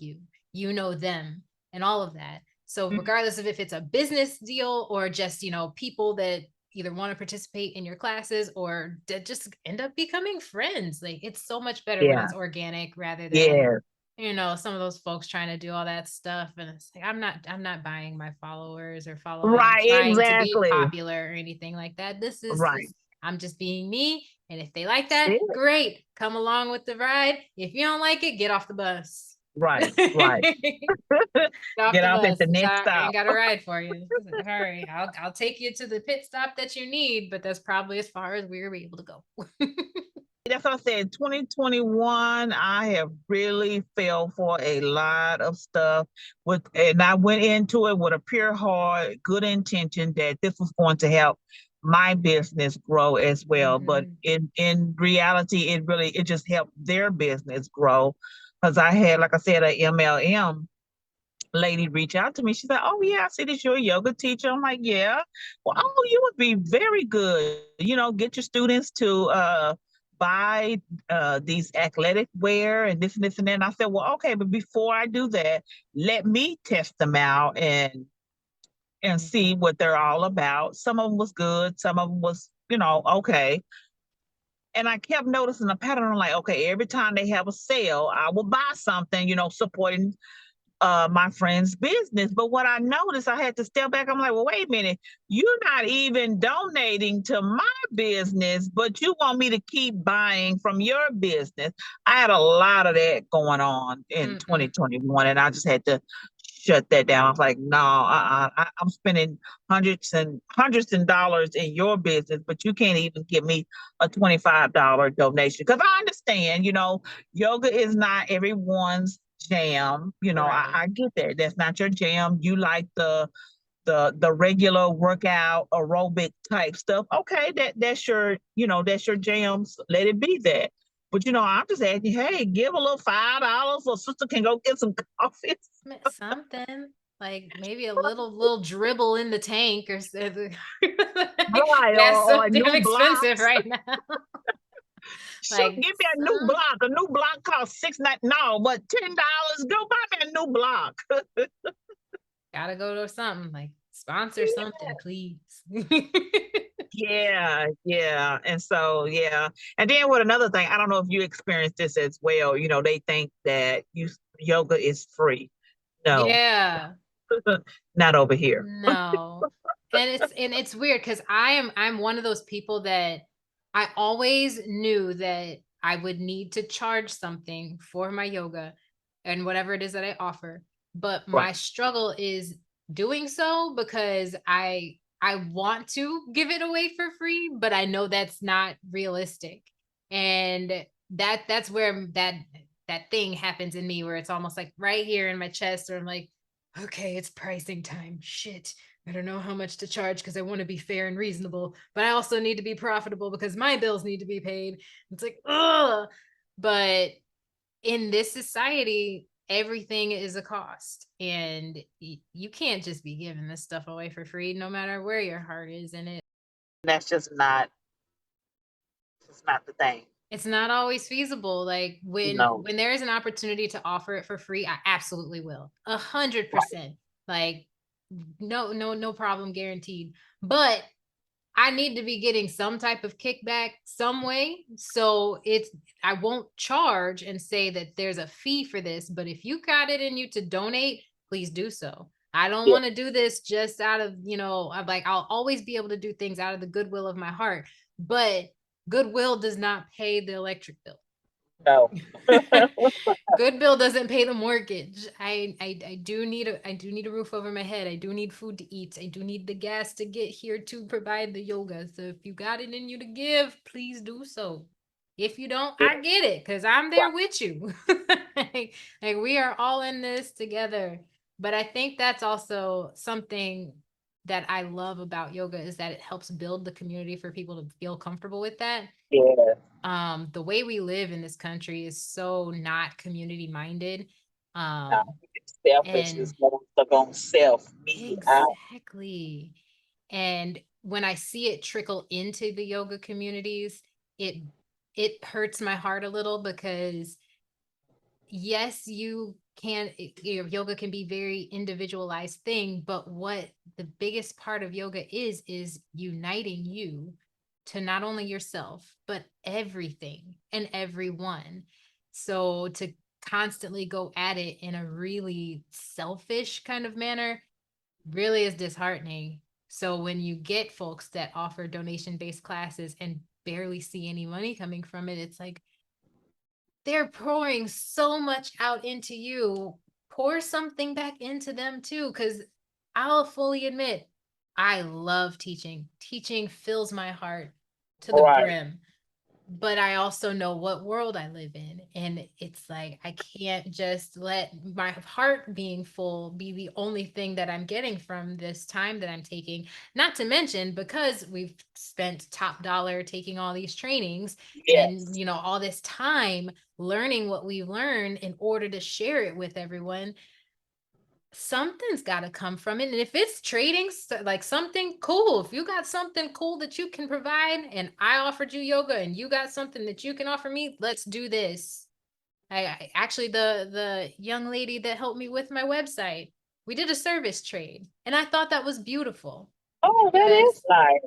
you know them, and all of that. So regardless of if it's a business deal or just, people that either want to participate in your classes or just end up becoming friends, like it's so much better when Yeah. it's organic rather than, Yeah. some of those folks trying to do all that stuff. And it's like, I'm not buying my followers or following or Right. trying to be Exactly. popular or anything like that. This is Right. just, I'm just being me. And if they like That's that, it. great. Come along with the ride. If you don't like it, get off the bus. Right. Right. Get off Get the off at bus. the next I stop. ain't got a ride for you. All right, I'll take you to the pit stop that you need, but that's probably as far as we're able to go. That's what I said. 2021, I have really fell for a lot of stuff and I went into it with a pure heart, good intention that this was going to help my business grow as well. But Mhm. in reality, it just helped their business grow. Because I had, like I said, a MLM lady reach out to me. She said, "Oh yeah, I see that you're a yoga teacher." I'm like, "Yeah." Well, oh, you would be very good. Get your students to buy these athletic wear and this and that. And I said, "Well, okay, but before I do that, let me test them out and see Mhm. what they're all about." Some of them was good, some of them was, okay. And I kept noticing a pattern. I'm like, okay, every time they have a sale, I will buy something, supporting my friend's business. But what I noticed, I had to step back. I'm like, well, wait a minute. You're not even donating to my business, but you want me to keep buying from your business. I had a lot of that going on in Mm-mm. 2021, and I just had to shut that down. I was like, no, I'm spending hundreds and dollars in your business, but you can't even give me a $25 donation. Because I understand, yoga is not everyone's jam. Right. I get that. That's not your jam. You like the regular workout aerobic type stuff. Okay, that's your jams. Let it be that. But I'm just asking, hey, give a little $5 so sister can go get some coffee. Something like maybe a little dribble in the tank or something. Right, That's so or damn new expensive blocks. right now. Shoot, Like give me a new block. A new block costs $6.99. No, but $10. Go buy me a new block. gotta go to something like sponsor something, please. Yeah, yeah. And so, yeah. And then what another thing, I don't know if you experienced this as well. They think that yoga is free. No, Yeah. not over here. No. And it's weird because I'm one of those people that I always knew that I would need to charge something for my yoga and whatever it is that I offer. But Right. my struggle is doing so because I want to give it away for free, but I know that's not realistic. And that's where that thing happens in me where it's almost like right here in my chest, or I'm like, okay, it's pricing time. Shit. I don't know how much to charge because I want to be fair and reasonable, but I also need to be profitable because my bills need to be paid. It's like, ugh. But in this society, everything is a cost. And you can't just be giving this stuff away for free, no matter where your heart is in it. That's just not the thing. It's not always feasible. Like No. when there is an opportunity to offer it for free, I absolutely will. Right. 100%. Like no problem guaranteed. But I need to be getting some type of kickback some way. So I won't charge and say that there's a fee for this, but if you got it in you to donate, please do so. I don't Yeah. want to do this just out of, I'm like, I'll always be able to do things out of the goodwill of my heart, but goodwill does not pay the electric bill. No. Goodwill doesn't pay the mortgage. I do need a roof over my head. I do need food to eat. I do need the gas to get here to provide the yoga. So if you got it in you to give, please do so. If you don't, Yeah. I get it because I'm there Right. with you. like we are all in this together. But I think that's also something that I love about yoga is that it helps build the community for people to feel comfortable with that. Yeah. The way we live in this country is so not community minded. No. um It's selfish. and It's more stuck on self, me, I. exactly. And when I see it trickle into the yoga communities, it it hurts my heart a little because yes, you can, your yoga can be very individualized thing, but what the biggest part of yoga is uniting you to not only yourself, but everything and everyone. So to constantly go at it in a really selfish kind of manner really is disheartening. So when you get folks that offer donation based classes and barely see any money coming from it, it's like, they're pouring so much out into you. Pour something back into them too, because I'll fully admit, I love teaching. Teaching fills my heart to the Right. brim, but I also know what world I live in. And it's like, I can't just let my heart being full be the only thing that I'm getting from this time that I'm taking. Not to mention, because we've spent top dollar taking all these trainings and, Yes. all this time learning what we've learned in order to share it with everyone, something's got to come from it. And if it's trading, like something cool, if you got something cool that you can provide and I offered you yoga and you got something that you can offer me, let's do this. I actually, the young lady that helped me with my website, we did a service trade and I thought that was beautiful Oh, that is because nice.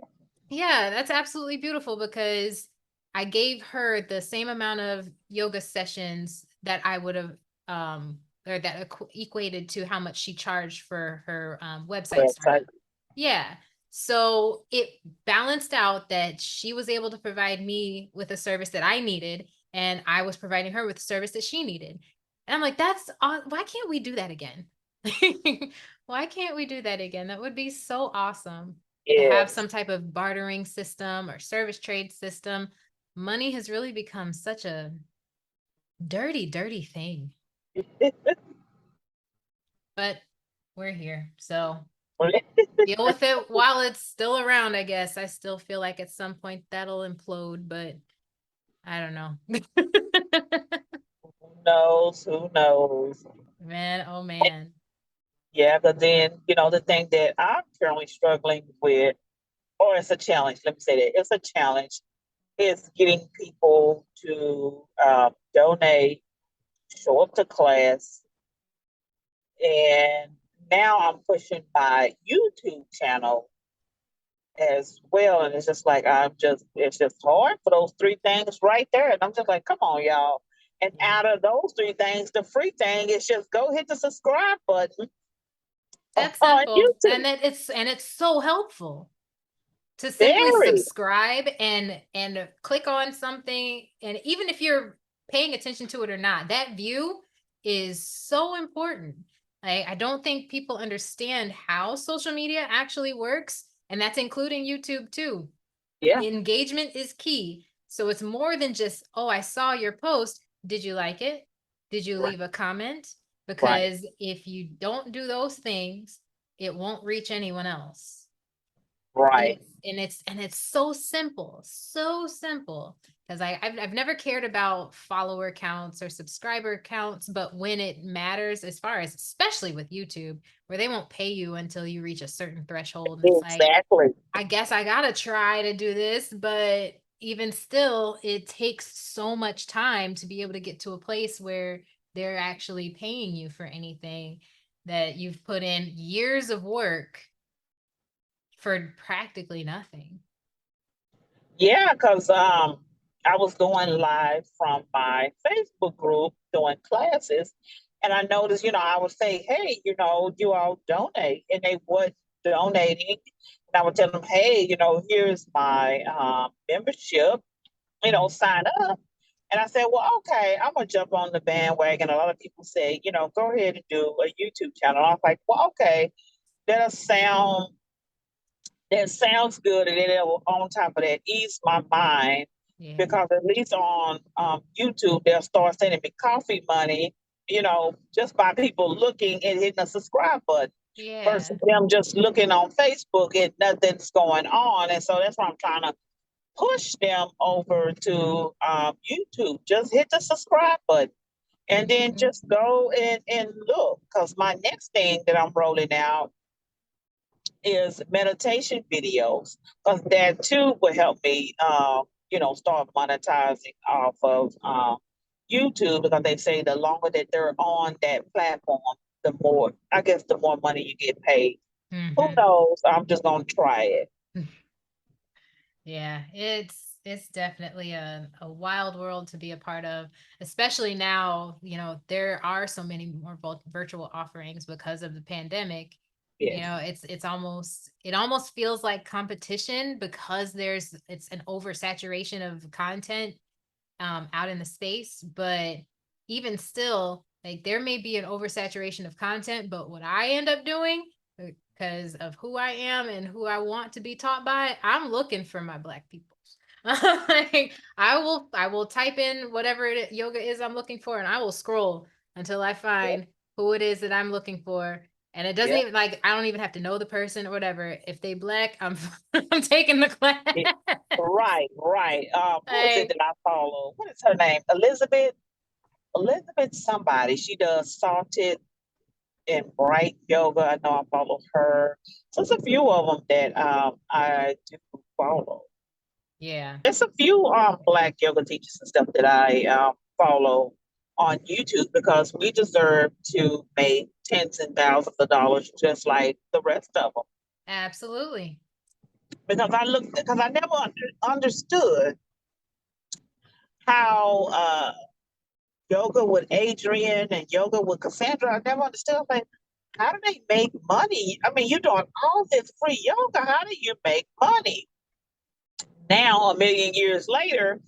yeah, that's absolutely beautiful because I gave her the same amount of yoga sessions that I would have, or that equated to how much she charged for her website startup. Website. Yeah. So it balanced out that she was able to provide me with a service that I needed, and I was providing her with a service that she needed. And I'm like, why can't we do that again? Why can't we do that again? That would be so awesome to have Yes. some type of bartering system or service trade system. Money has really become such a dirty, dirty thing, but we're here. So deal with it while it's still around, I guess. I still feel like at some point that'll implode, but I don't know. Who knows? Who knows? Man, oh man. Yeah, but then, the thing that I'm currently struggling with, or it's a challenge, let me say that it's a challenge, is getting people to donate, show up to class, and now I'm pushing my YouTube channel as well. And it's just like, it's just hard for those three things right there. And I'm just like, come on, y'all. And Yeah. out of those three things, the free thing is just go hit the subscribe button That's on simple. YouTube. And it's so helpful to simply Very, subscribe and click on something. And even if you're paying attention to it or not, that view is so important. I don't think people understand how social media actually works, and that's including YouTube too. yeah, Engagement is key. So it's more than just, oh, I saw your post. Did you like it? Did you right, leave a comment? right, Because if you don't do those things, it won't reach anyone else. And right. it's so simple. Because I've never cared about follower counts or subscriber counts, but when it matters, as far as especially with YouTube, where they won't pay you until you reach a certain threshold, and it's like, Exactly. I guess I gotta try to do this, but even still, it takes so much time to be able to get to a place where they're actually paying you for anything that you've put in years of work for practically nothing. Yeah, because I was going live from my Facebook group doing classes, and I noticed, I would say, hey, you all donate, and they would donating, and I would tell them, hey, here's my membership, sign up. And I said, well, okay, I'm gonna jump on the bandwagon. A lot of people say, go ahead and do a YouTube channel. I was like, well, okay, that'll sound that sounds good, and then it will, on top of that, ease my mind Yeah. because at least on YouTube they'll start sending me coffee money, just by people looking and hitting the subscribe button versus Yeah. them just looking on Facebook and nothing's going on. And so that's why I'm trying to push them over to YouTube. Just hit the subscribe button and then Mhm. just go and look. Because my next thing that I'm rolling out is meditation videos, because that too will help me, start monetizing off of YouTube, because they say the longer that they're on that platform, the more, I guess, the more money you get paid. Who Mhm. knows? I'm just gonna try it. Yeah, it's definitely a wild world to be a part of, especially now, there are so many more virtual offerings because of the pandemic. Yes. It almost feels like competition because it's an oversaturation of content out in the space. But even still, like, there may be an oversaturation of content, but what I end up doing, because of who I am and who I want to be taught by, I'm looking for my Black peoples. Like, I will type in whatever yoga is I'm looking for, and I will scroll until I Yeah. find who it is that I'm looking for. And it doesn't Yeah. even, like, I don't even have to know the person or whatever. If they Black, I'm I'm taking the class. Yeah. Right. Right. Who is it Like, that I follow? What is her name? Elizabeth somebody. She does salted and bright yoga. I know I follow her. So there's a few of them that I do follow. yeah. There's a few Black yoga teachers and stuff that I follow on YouTube, because we deserve to make tens and thousands of dollars just like the rest of them. Absolutely. Because I never understood how yoga with Adrian and yoga with Cassandra. I never understood, like, how do they make money? I mean, you're doing all this free yoga. How do you make money? Now, a million years later,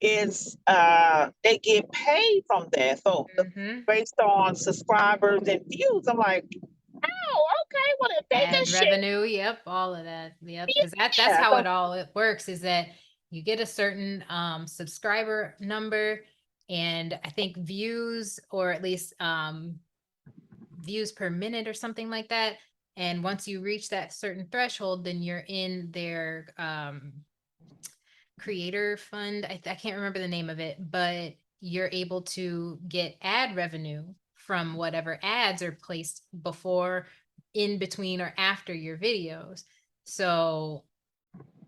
is they get paid from that. So Hmm. based on subscribers and views, I'm like, oh, okay, well, if they Ad just share, revenue, yep, all of that. Yep. Because that's yeah, how so, it works, is that you get a certain subscriber number, and I think views, or at least views per minute or something like that. And once you reach that certain threshold, then you're in their creator fund. I can't remember the name of it, but you're able to get ad revenue from whatever ads are placed before, in between, or after your videos. So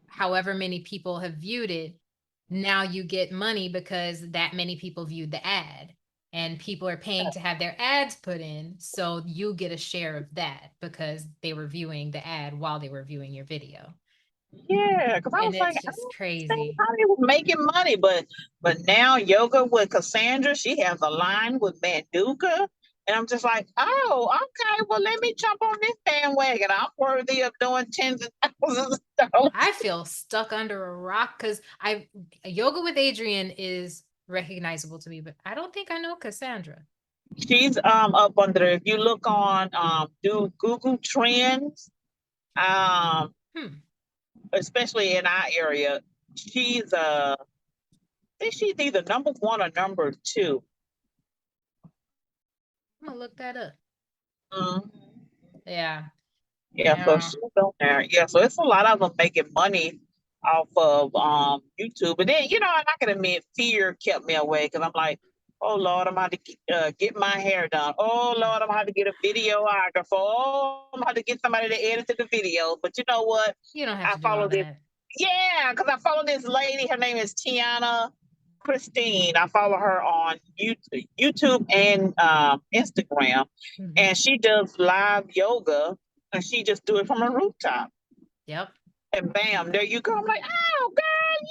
however many people have viewed it, now you get money because that many people viewed the ad. and people are paying to have their ads put in. So you get a share of that because they were viewing the ad while they were viewing your video. Yeah, because I And was like, it's I just don't understand crazy. how they were making money, but now yoga with Cassandra, she has a line with Manduka, and I'm just like, oh, okay, well, let me jump on this bandwagon. I'm worthy of doing tens of thousands of dollars. I feel stuck under a rock because I yoga with Adrian is recognizable to me, but I don't think I know Cassandra. She's up under. If you look on do Google Trends, um, Hmm. especially in our area, she's I think she's either number one or number two. I'm gonna look that up. Mhm. Yeah. Yeah, so Yeah. she's on there. Yeah, so it's a lot of them making money off of YouTube. And then, and I can admit fear kept me away because I'm like, oh Lord, I'm about to get my hair done. Oh Lord, I'm about to get a videographer. Oh, I'm about to get somebody to edit the videos. But you know what? You don't have I to do follow all this. that. Yeah, because I follow this lady. Her name is Tiana Christine. I follow her on YouTube and Instagram, Hmm. and she does live yoga, and she just do it from a rooftop. Yep. And bam, there you go. I'm like, oh, girl,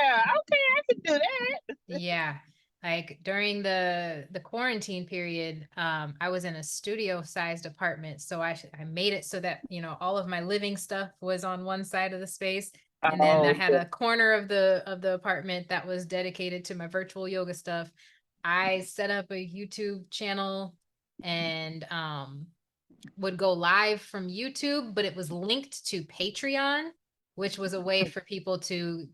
yeah, okay, I can do that. Yeah. Like during the quarantine period, I was in a studio sized apartment. So I made it so that, all of my living stuff was on one side of the space. And then I Oh, had yeah. a corner of the apartment that was dedicated to my virtual yoga stuff. I set up a YouTube channel and would go live from YouTube, but it was linked to Patreon, which was a way for people to,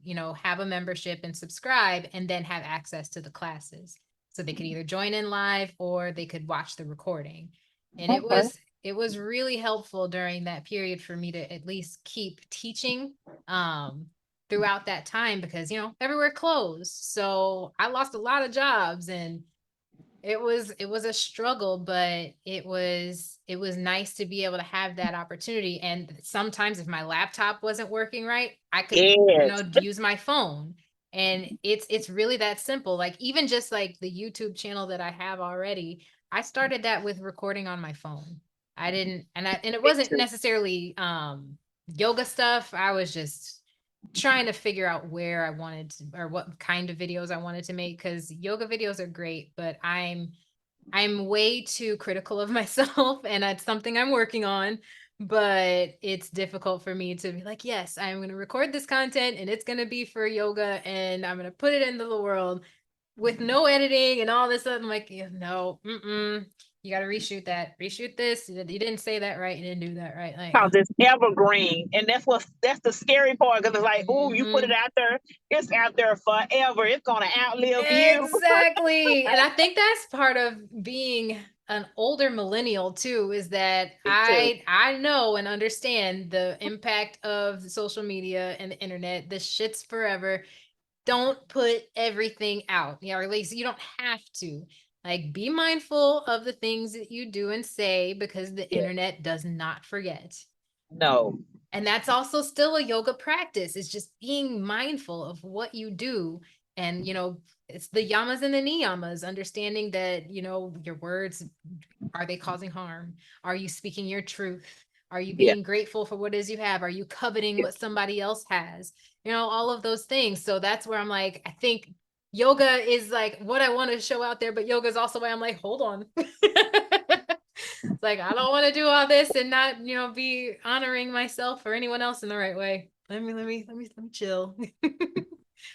have a membership and subscribe and then have access to the classes. So they could either join in live or they could watch the recording. And it Okay. was it was really helpful during that period for me to at least keep teaching throughout that time because, everywhere closed. So I lost a lot of jobs and it was a struggle, but it was nice to be able to have that opportunity. And sometimes if my laptop wasn't working right, I could, Yes. use my phone. And it's really that simple. Like even just like the YouTube channel that I have already, I started that with recording on my phone. I didn't and it Me wasn't too. necessarily yoga stuff. I was just trying to figure out where I wanted to, or what kind of videos I wanted to make because yoga videos are great, but I'm way too critical of myself and that's something I'm working on, but it's difficult for me to be like, yes, I'm going to record this content and it's going to be for yoga and I'm going to put it into the world with no editing and all this stuff. I'm like, yeah, no, you got to reshoot that, reshoot this. You didn't say that right. You didn't do that right. Like, Because it's evergreen. And that's the scary part because it's like, oh, you put it mm-hmm. out there, it's out there forever. It's gonna outlive you. Exactly. And I think that's part of being an older millennial too, is that Me too. I know and understand the impact of social media and the internet. This shit's forever. Don't put everything out. Or at least you don't have to. Like be mindful of the things that you do and say because the Yeah. internet does not forget. No. And that's also still a yoga practice. It's just being mindful of what you do. And, it's the yamas and the niyamas, understanding that, your words, are they causing harm? Are you speaking your truth? Are you Yeah. being grateful for what it is you have? Are you coveting Yeah. what somebody else has? All of those things. So that's where I'm like, I think yoga is like what I want to show out there, but yoga is also why I'm like, hold on. It's like I don't want to do all this and not, be honoring myself or anyone else in the right way. Let me chill.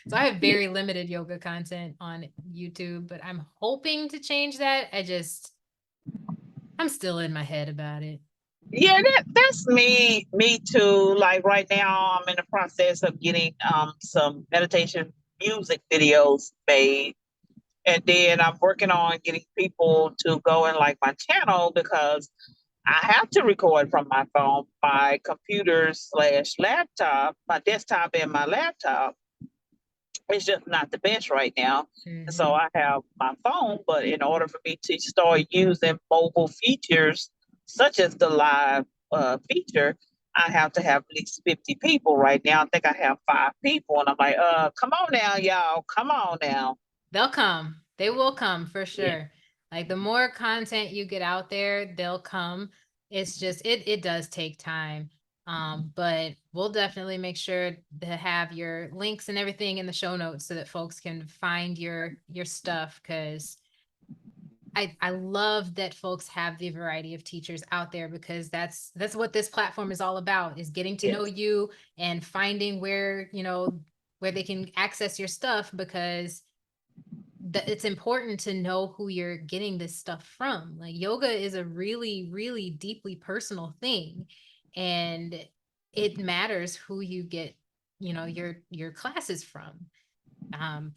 So I have Yeah. very limited yoga content on YouTube, but I'm hoping to change that. I'm still in my head about it. Yeah, that's me too. Like right now, I'm in the process of getting some meditation music videos made, and then I'm working on getting people to go and like my channel because I have to record from my phone, my computer slash laptop, my desktop and my laptop. It's just not the best right now. And so Hmm. I have my phone, but in order for me to start using mobile features such as the live feature, I have to have at least 50 people right now. I think I have 5 people. And I'm like, come on now, y'all. Come on now. They'll come. They will come for Yeah. sure. Like the more content you get out there, they'll come. It's just it does take time. But we'll definitely make sure to have your links and everything in the show notes so that folks can find your stuff, because I love that folks have the variety of teachers out there, because that's what this platform is all about, is getting to know Yes, you and finding where, where they can access your stuff, because it's important to know who you're getting this stuff from. Like yoga is a really, really deeply personal thing. And it matters who you get, your classes from.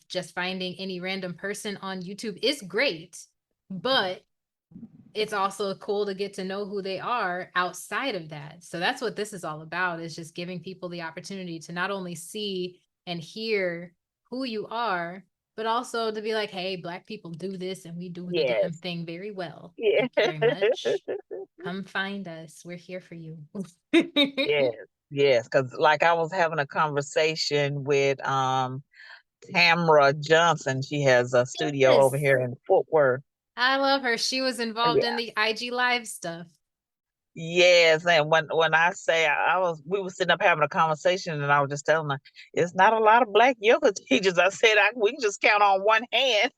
Just finding any random person on YouTube is great, but it's also cool to get to know who they are outside of that. So that's what this is all about, is just giving people the opportunity to not only see and hear who you are, but also to be like, hey, Black people do this and we do the damn yes, thing very well. yeah, Thank you very much. Come find us. We're here for you. yes, yes. Because like I was having a conversation with Tamara Johnson. She has a studio over Yes. here in Fort Worth. I love her. She was involved in Yeah. the IG Live stuff. Yes, and when I say we were sitting up having a conversation, and I was just telling her it's not a lot of Black yoga teachers. I said we can just count on one hand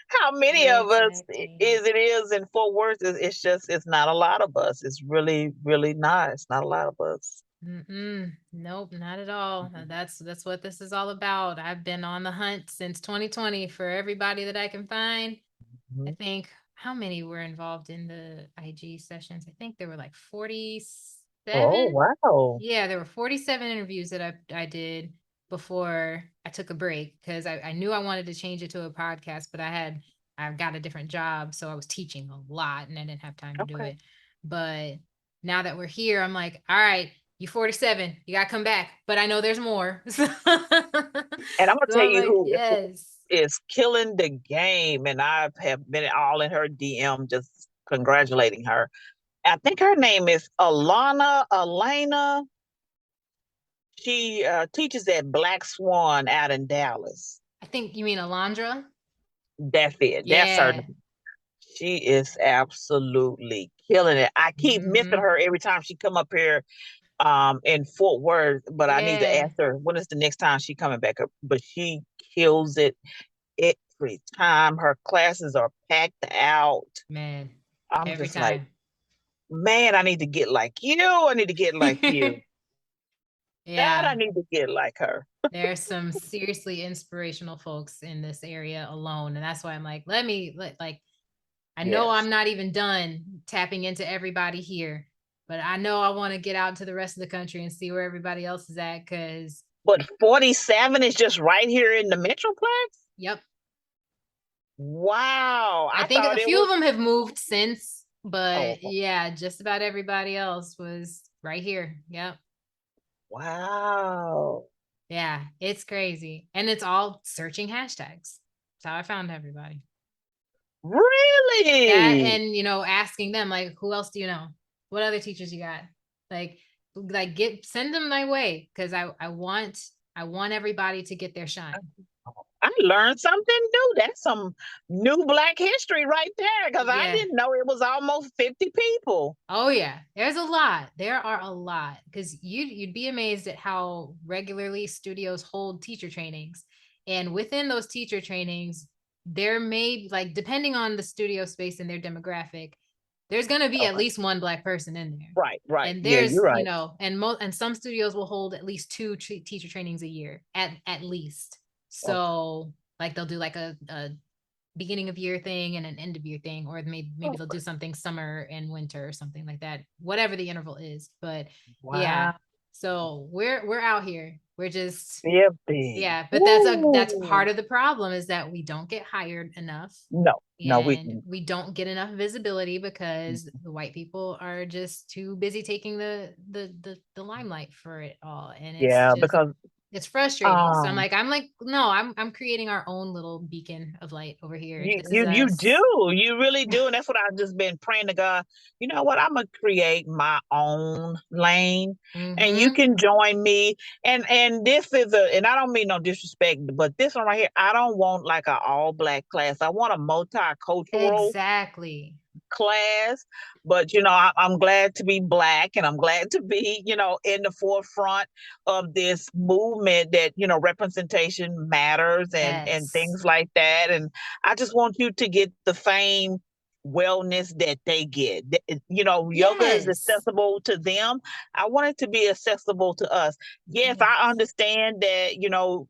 how many of us Exactly. it is in Fort Worth. It's not a lot of us. It's really really not. It's not a lot of us. Nope, not at all. That's what this is all about. I've been on the hunt since 2020 for everybody that I can find. I Mhm. think, how many were involved in the IG sessions? I think there were like Oh 47. wow. Yeah, there were 47 interviews that I did before I took a break, because I knew I wanted to change it to a podcast, but I've got a different job, so I was teaching a lot and I didn't have time to do Okay. it. But now that we're here, I'm like, all right, you 47, you gotta come back. But I know there's more. So, And I'm gonna so tell I'm you like, who yes. is killing the game, and I have been all in her DM just congratulating her. I think her name is Alana Elena. She teaches at Black Swan out in Dallas. I think you mean Alondra. That's it. That's her Yeah. name. She is absolutely killing it. I keep missing Hmm. her every time she come up here in Fort Worth, but I need to Yeah. ask her when is the next time she coming back up. But she kills it every time. Her classes are packed out. Man, I'm every just like, time. man, I need to get like you. I need to get like you. God, Yeah, I need to get like her. there's some seriously inspirational folks in this area alone. And that's why I'm like, like, I know Yes. I'm not even done tapping into everybody here, but I know I want to get out to the rest of the country and see where everybody else is at. Cause, But 47 is just right here in the Metroplex? yep, Wow. I I think thought a it few was, of them have moved since, oh, but yeah, just about everybody else was right here. Yep. wow. Yeah, it's crazy. And it's all searching hashtags. That's how I found everybody. That, Really? and asking them, like, who else do you know? What other teachers you got? Like get send them my way, because I want everybody to get their shine. I learned something new. That's some new Black history right there because I Yeah. didn't know it was almost 50 people. Oh yeah, there's a lot. There are a lot, because you'd be amazed at how regularly studios hold teacher trainings, and within those teacher trainings, there may, like, depending on the studio space and their demographic, there's gonna be at Okay. least one Black person in there, Right, right. and Yeah, there's you're right. and some studios will hold at least two teacher trainings a year at least. Okay. So like they'll do like a beginning of year thing and an end of year thing, or maybe they'll Okay. do something summer and winter or something like that, whatever the interval is. But yeah, Wow. so we're out here. We're just, 50. yeah, but that's Ooh. part of the problem, is that we don't get hired enough, No, no, we and we don't get enough visibility, because mm, the white people are just too busy taking the limelight for it all, and it's yeah, just because It's frustrating. So I'm like, no, I'm creating our own little beacon of light over here. You, This is you you do. us. You really do. And that's what I've just been praying to God. You know what? I'm gonna create my own lane and you Mm-hmm. can join me. And this is and I don't mean no disrespect, but this one right here, I don't want like an all black class. I want a multicultural Exactly. class. But I'm glad to be black, and I'm glad to be in the forefront of this movement that representation matters, and Yes. things like that. And I just want you to get the same wellness that they get. Yoga is Yes. accessible to them. I want it to be accessible to us. Yes, I Yes. understand that,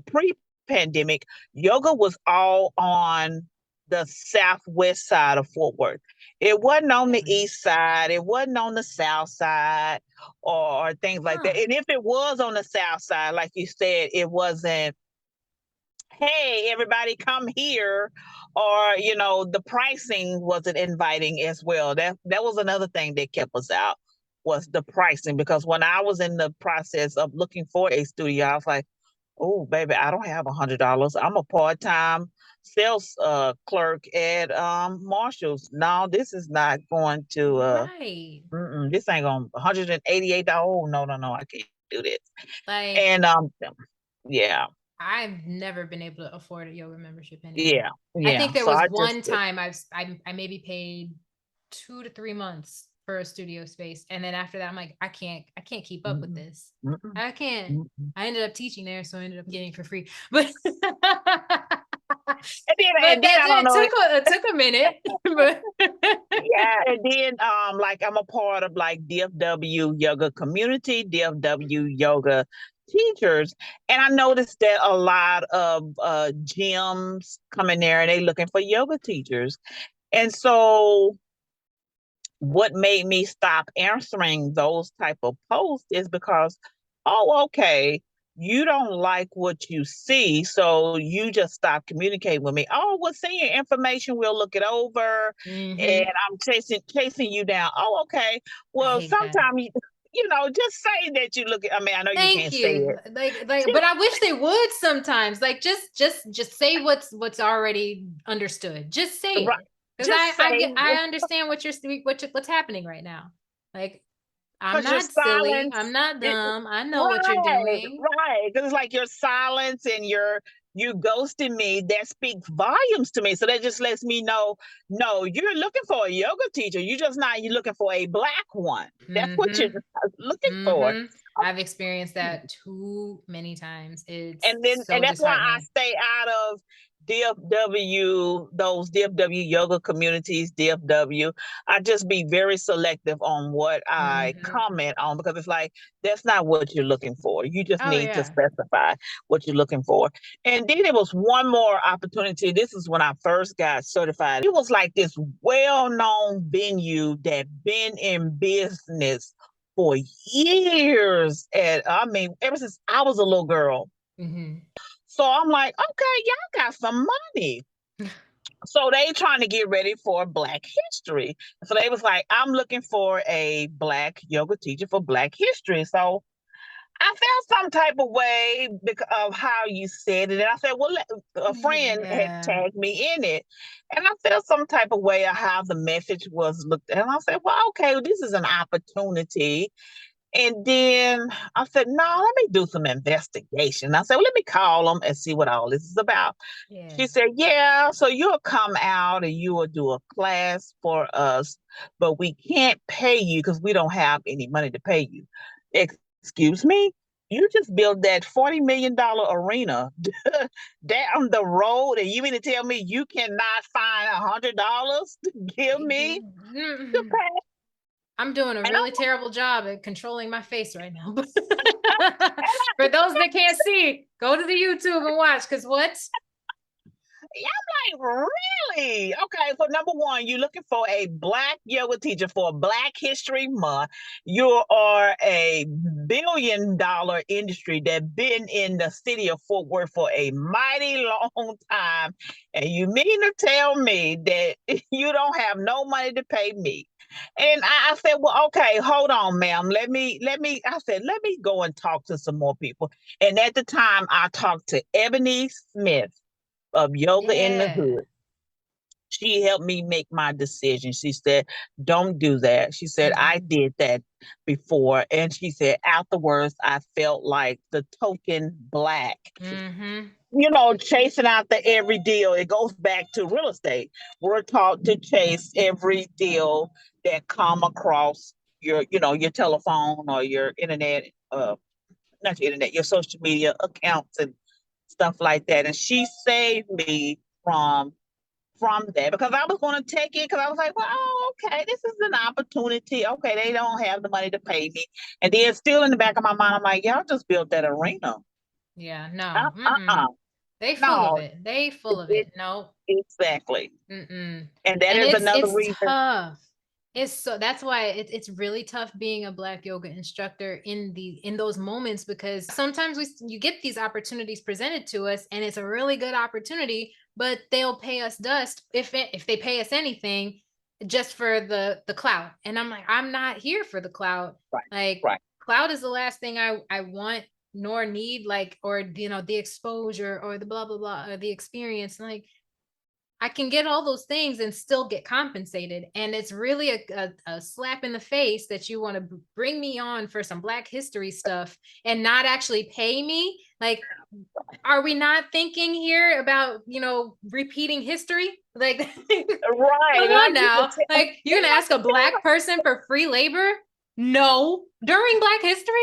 pre-pandemic, yoga was all on the southwest side of Fort Worth. It wasn't on the Really? east side. It wasn't on the south side, or things like that. Huh. And if it was on the south side, like you said, it wasn't, hey, everybody come here, or the pricing wasn't inviting as well. That was another thing that kept us out, was the pricing. Because when I was in the process of looking for a studio, I was like, oh, baby, I don't have $100. I'm a part-time sales clerk at Marshall's. No, this is not going to Right. this ain't going $188. Oh, no, no, no, I can't do this. Like, And yeah, I've never been able to afford a yoga membership anyway. yeah, I yeah. think there So was I just one time I maybe paid 2 to 3 months for a studio space, and then after that I'm like, I can't keep up with mm-mm, this. mm-mm, I can't. mm-mm. I ended up teaching there, so I ended up getting for free. But And then that I don't it know. took a minute. But Yeah, and then like I'm a part of like DFW yoga community, DFW yoga teachers, and I noticed that a lot of gyms come in there and they looking for yoga teachers. And so what made me stop answering those type of posts is because, oh, okay, you don't like what you see, so you just stop communicating with me. Oh, well, send your information, we'll look it over, and hmm, I'm chasing you down. Oh, okay. I Well, hate that. sometimes just say that you look at, I mean, I know you Thank can't say you. it. But I wish they would sometimes. Like, just say what's already understood. Just say Right. it, because Just say, I understand what's happening right now. Like, I'm because your not silly. silence, I'm not it, dumb. I know what you're right, doing. right. Because it's like your silence and you ghosting me, that speaks volumes to me. So that just lets me know, no, you're looking for a yoga teacher. You're looking for a black one. That's what you're Mm-hmm. looking for. Mm-hmm. I've experienced that too many times. It's And so that's why I disheartening. stay out of DFW, those DFW yoga communities, DFW. I just be very selective on what I Mm-hmm. comment on, because it's like that's not what you're looking for. You just Oh need to yeah. specify what you're looking for. And then there was one more opportunity. This is when I first got certified. It was like this well-known venue that been in business for years. And I mean, ever since I was a little girl. Mm-hmm. So I'm like, okay, y'all got some money. So they trying to get ready for Black History. So they was like, I'm looking for a Black yoga teacher for Black History. So I felt some type of way because of how you said it. And I said, well, a friend had Yeah. tagged me in it. And I felt some type of way of how the message was looked at. And I said, well, okay, well, this is an opportunity. And then I said, no, let me do some investigation. I said, well, let me call them and see what all this is about. Yeah. She said, yeah, so you'll come out and you will do a class for us, but we can't pay you because we don't have any money to pay you. Excuse me? You just built that $40 million arena down the road, and you mean to tell me you cannot find $100 to give me to Mm-mm. pay? I'm doing a And really terrible job at controlling my face right now. For those that can't see, go to the YouTube and watch. Because what? I'm like, really? Okay, so number one, you're looking for a Black yoga teacher for Black History Month. You are a $1 billion industry that been in the city of Fort Worth for a mighty long time. And you mean to tell me that you don't have no money to pay me? And I said, well, okay, hold on, ma'am. I said, let me go and talk to some more people. And at the time, I talked to Ebony Smith of Yoga in the Yeah. Hood. She helped me make my decision. She said, don't do that. She said, Mhm. I did that before. And she said, afterwards, I felt like the token Black, Mhm. chasing out the every deal. It goes back to real estate. We're taught to chase every deal that come across your telephone or your internet, not your internet, your social media accounts and stuff like that. And she saved me from that because I was going to take it because I was like, well, oh, okay, this is an opportunity. Okay, they don't have the money to pay me. And then still in the back of my mind, I'm like, y'all just built that arena. Yeah, no. Uh-uh. They full of No, it. They full of it, it. No. exactly. Mm-mm. And that And is another it's reason. tough. It's so that's why it's really tough being a Black yoga instructor in those moments, because sometimes you get these opportunities presented to us and it's a really good opportunity, but they'll pay us dust if they pay us anything just for the clout. And I'm like, I'm not here for the clout. Right, Like, right. clout is the last thing I want nor need, like, or the exposure or the blah blah blah or the experience. Like, I can get all those things and still get compensated. And it's really a slap in the face that you want to bring me on for some Black history stuff and not actually pay me. Like, are we not thinking here about, repeating history? Like, Right. come on Like you can now. tell, Like, you're and going to like ask you a Black person for free labor? No. During Black History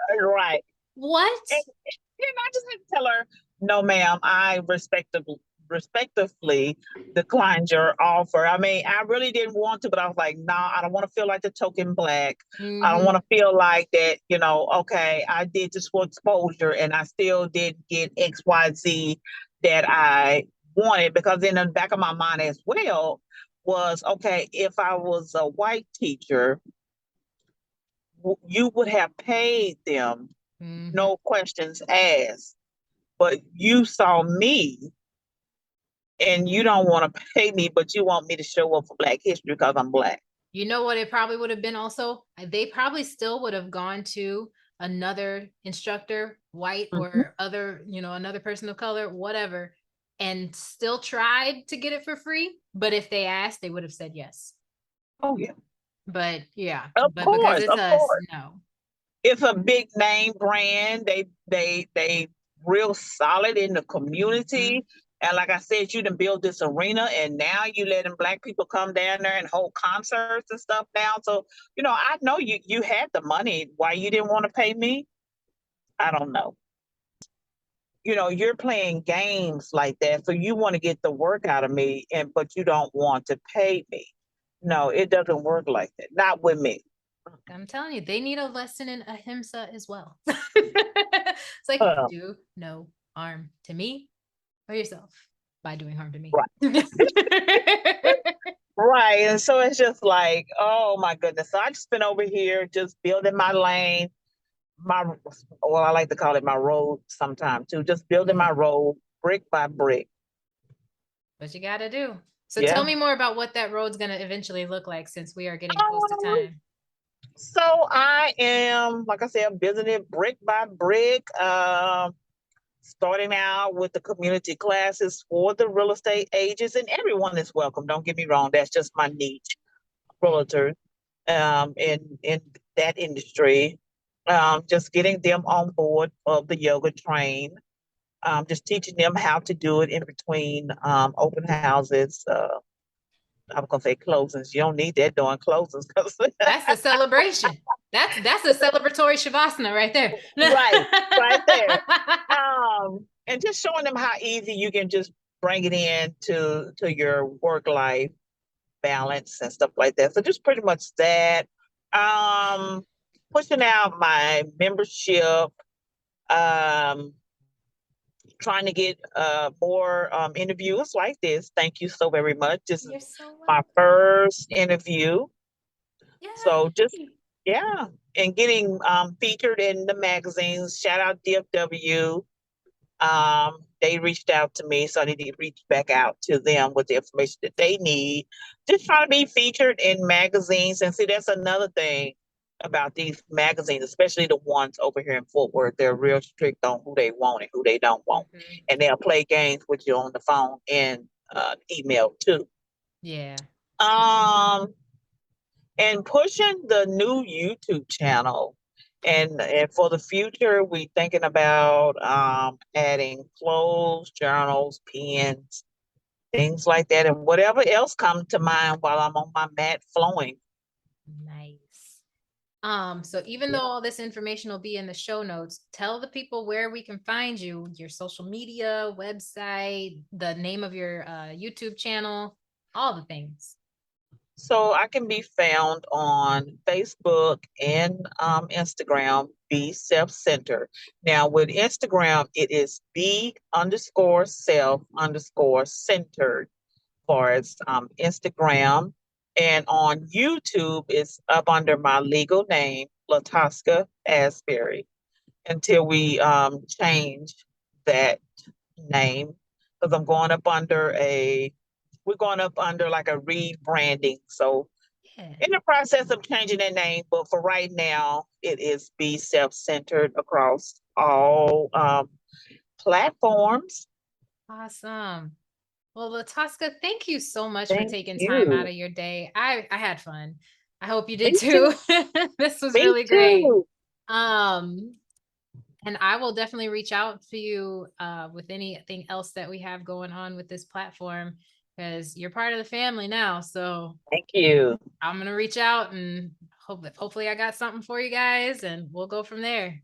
Month? right. What? And, I just had to tell her, no, ma'am, I respectively declined your offer. I mean, I really didn't want to, but I was like, nah, I don't want to feel like the token Black. I don't want Mm-hmm. to feel like that, okay, I did this for exposure and I still did get XYZ that I wanted, because in the back of my mind as well was, okay, if I was a white teacher, you would have paid them, Mm-hmm. no questions asked. But you saw me and you don't want to pay me, but you want me to show up for Black History because I'm Black. You know what it probably would have been also? They probably still would have gone to another instructor, white Mhm. or other, another person of color, whatever, and still tried to get it for free. But if they asked, they would have said yes. Oh yeah, But yeah, of but because course, it's of us, course. no. It's a big name brand. They real solid in the Mm-hmm. community. And like I said, you done build this arena, and now you letting Black people come down there and hold concerts and stuff now. So I know you had the money. Why you didn't want to pay me? I don't know. You're playing games like that, so you want to get the work out of me, but you don't want to pay me. No, it doesn't work like that. Not with me. I'm telling you, they need a lesson in ahimsa as well. It's like, Uh, do no harm to me or yourself by doing harm to me. right, right. And so it's just like, oh my goodness. So I just been over here just building my lane, my well, I like to call it my road sometimes too. Just building my Yeah. road brick by brick. What you got to do. So tell Yeah. me more about what that road's going to eventually look like, since we are getting close to Um, time. so I am, like I said, I'm building it brick by brick. Starting out with the community classes for the real estate agents, and everyone is welcome. Don't get me wrong, that's just my niche, realtor, in that industry. Just getting them on board of the yoga train, just teaching them how to do it in between open houses. I was gonna say closings. You don't need that during closings because That's the celebration. That's a celebratory shavasana right there. right, right there. And just showing them how easy you can just bring it in to your work life balance and stuff like that. So just pretty much that. Um, Pushing out my membership. Um, trying to get more interviews like this. Thank you so very much. This You're is so my welcome. first interview. So just, Yay. yeah, and getting featured in the magazines. Shout out DFW. They reached out to me, so I need to reach back out to them with the information that they need. Just trying to be featured in magazines. And see, that's another thing about these magazines, especially the ones over here in Fort Worth. They're real strict on who they want and who they don't want. Mhm. And they'll play games with you on the phone and email too. Yeah. Um, and pushing the new YouTube channel. And for the future, we thinking about adding clothes, journals, pens, things like that, and whatever else comes to mind while I'm on my mat flowing. Nice. So even though all this information will be in the show notes, tell the people where we can find you, your social media, website, the name of your YouTube channel, all the things. So I can be found on Facebook and Instagram, be self-centered. Now with Instagram, it is be underscore self underscore centered far as Instagram. And on YouTube, it's up under my legal name, Latosca Asberry, until we change that name because we're going up under like a rebranding. So Yeah. in the process of changing that name, but for right now, it is Be Self-Centered across all platforms. Awesome. Well, Latosca, thank you so much for Thank taking time out you. of your day. I had fun. I hope you did Me too. too. This was Me really great. too. Um, and I will definitely reach out to you with anything else that we have going on with this platform because you're part of the family now. So Thank you. I'm gonna reach out and hopefully I got something for you guys and we'll go from there.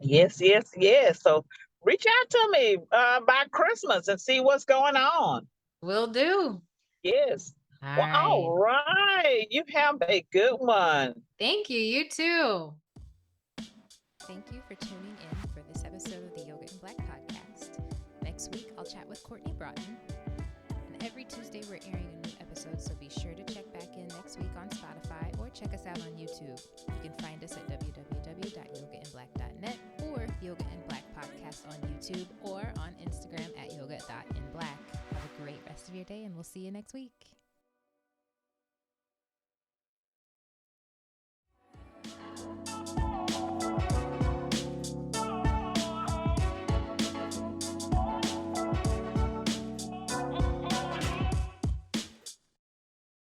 Yes, yes, yes. So reach out to me by Christmas and see what's going on. Will do. Yes. All Well, right. all right. You have a good one. Thank you. You too. Thank you for tuning in for this episode of the Yoga in Black podcast. Next week, I'll chat with Courtney Broughton. And every Tuesday, we're airing a new episode, so be sure to check back in next week on Spotify or check us out on YouTube. You can find us at www.yogainblack.net or Yoga in Black podcast on YouTube or on Instagram at yoga.inblack. Have a great rest of your day, and we'll see you next week.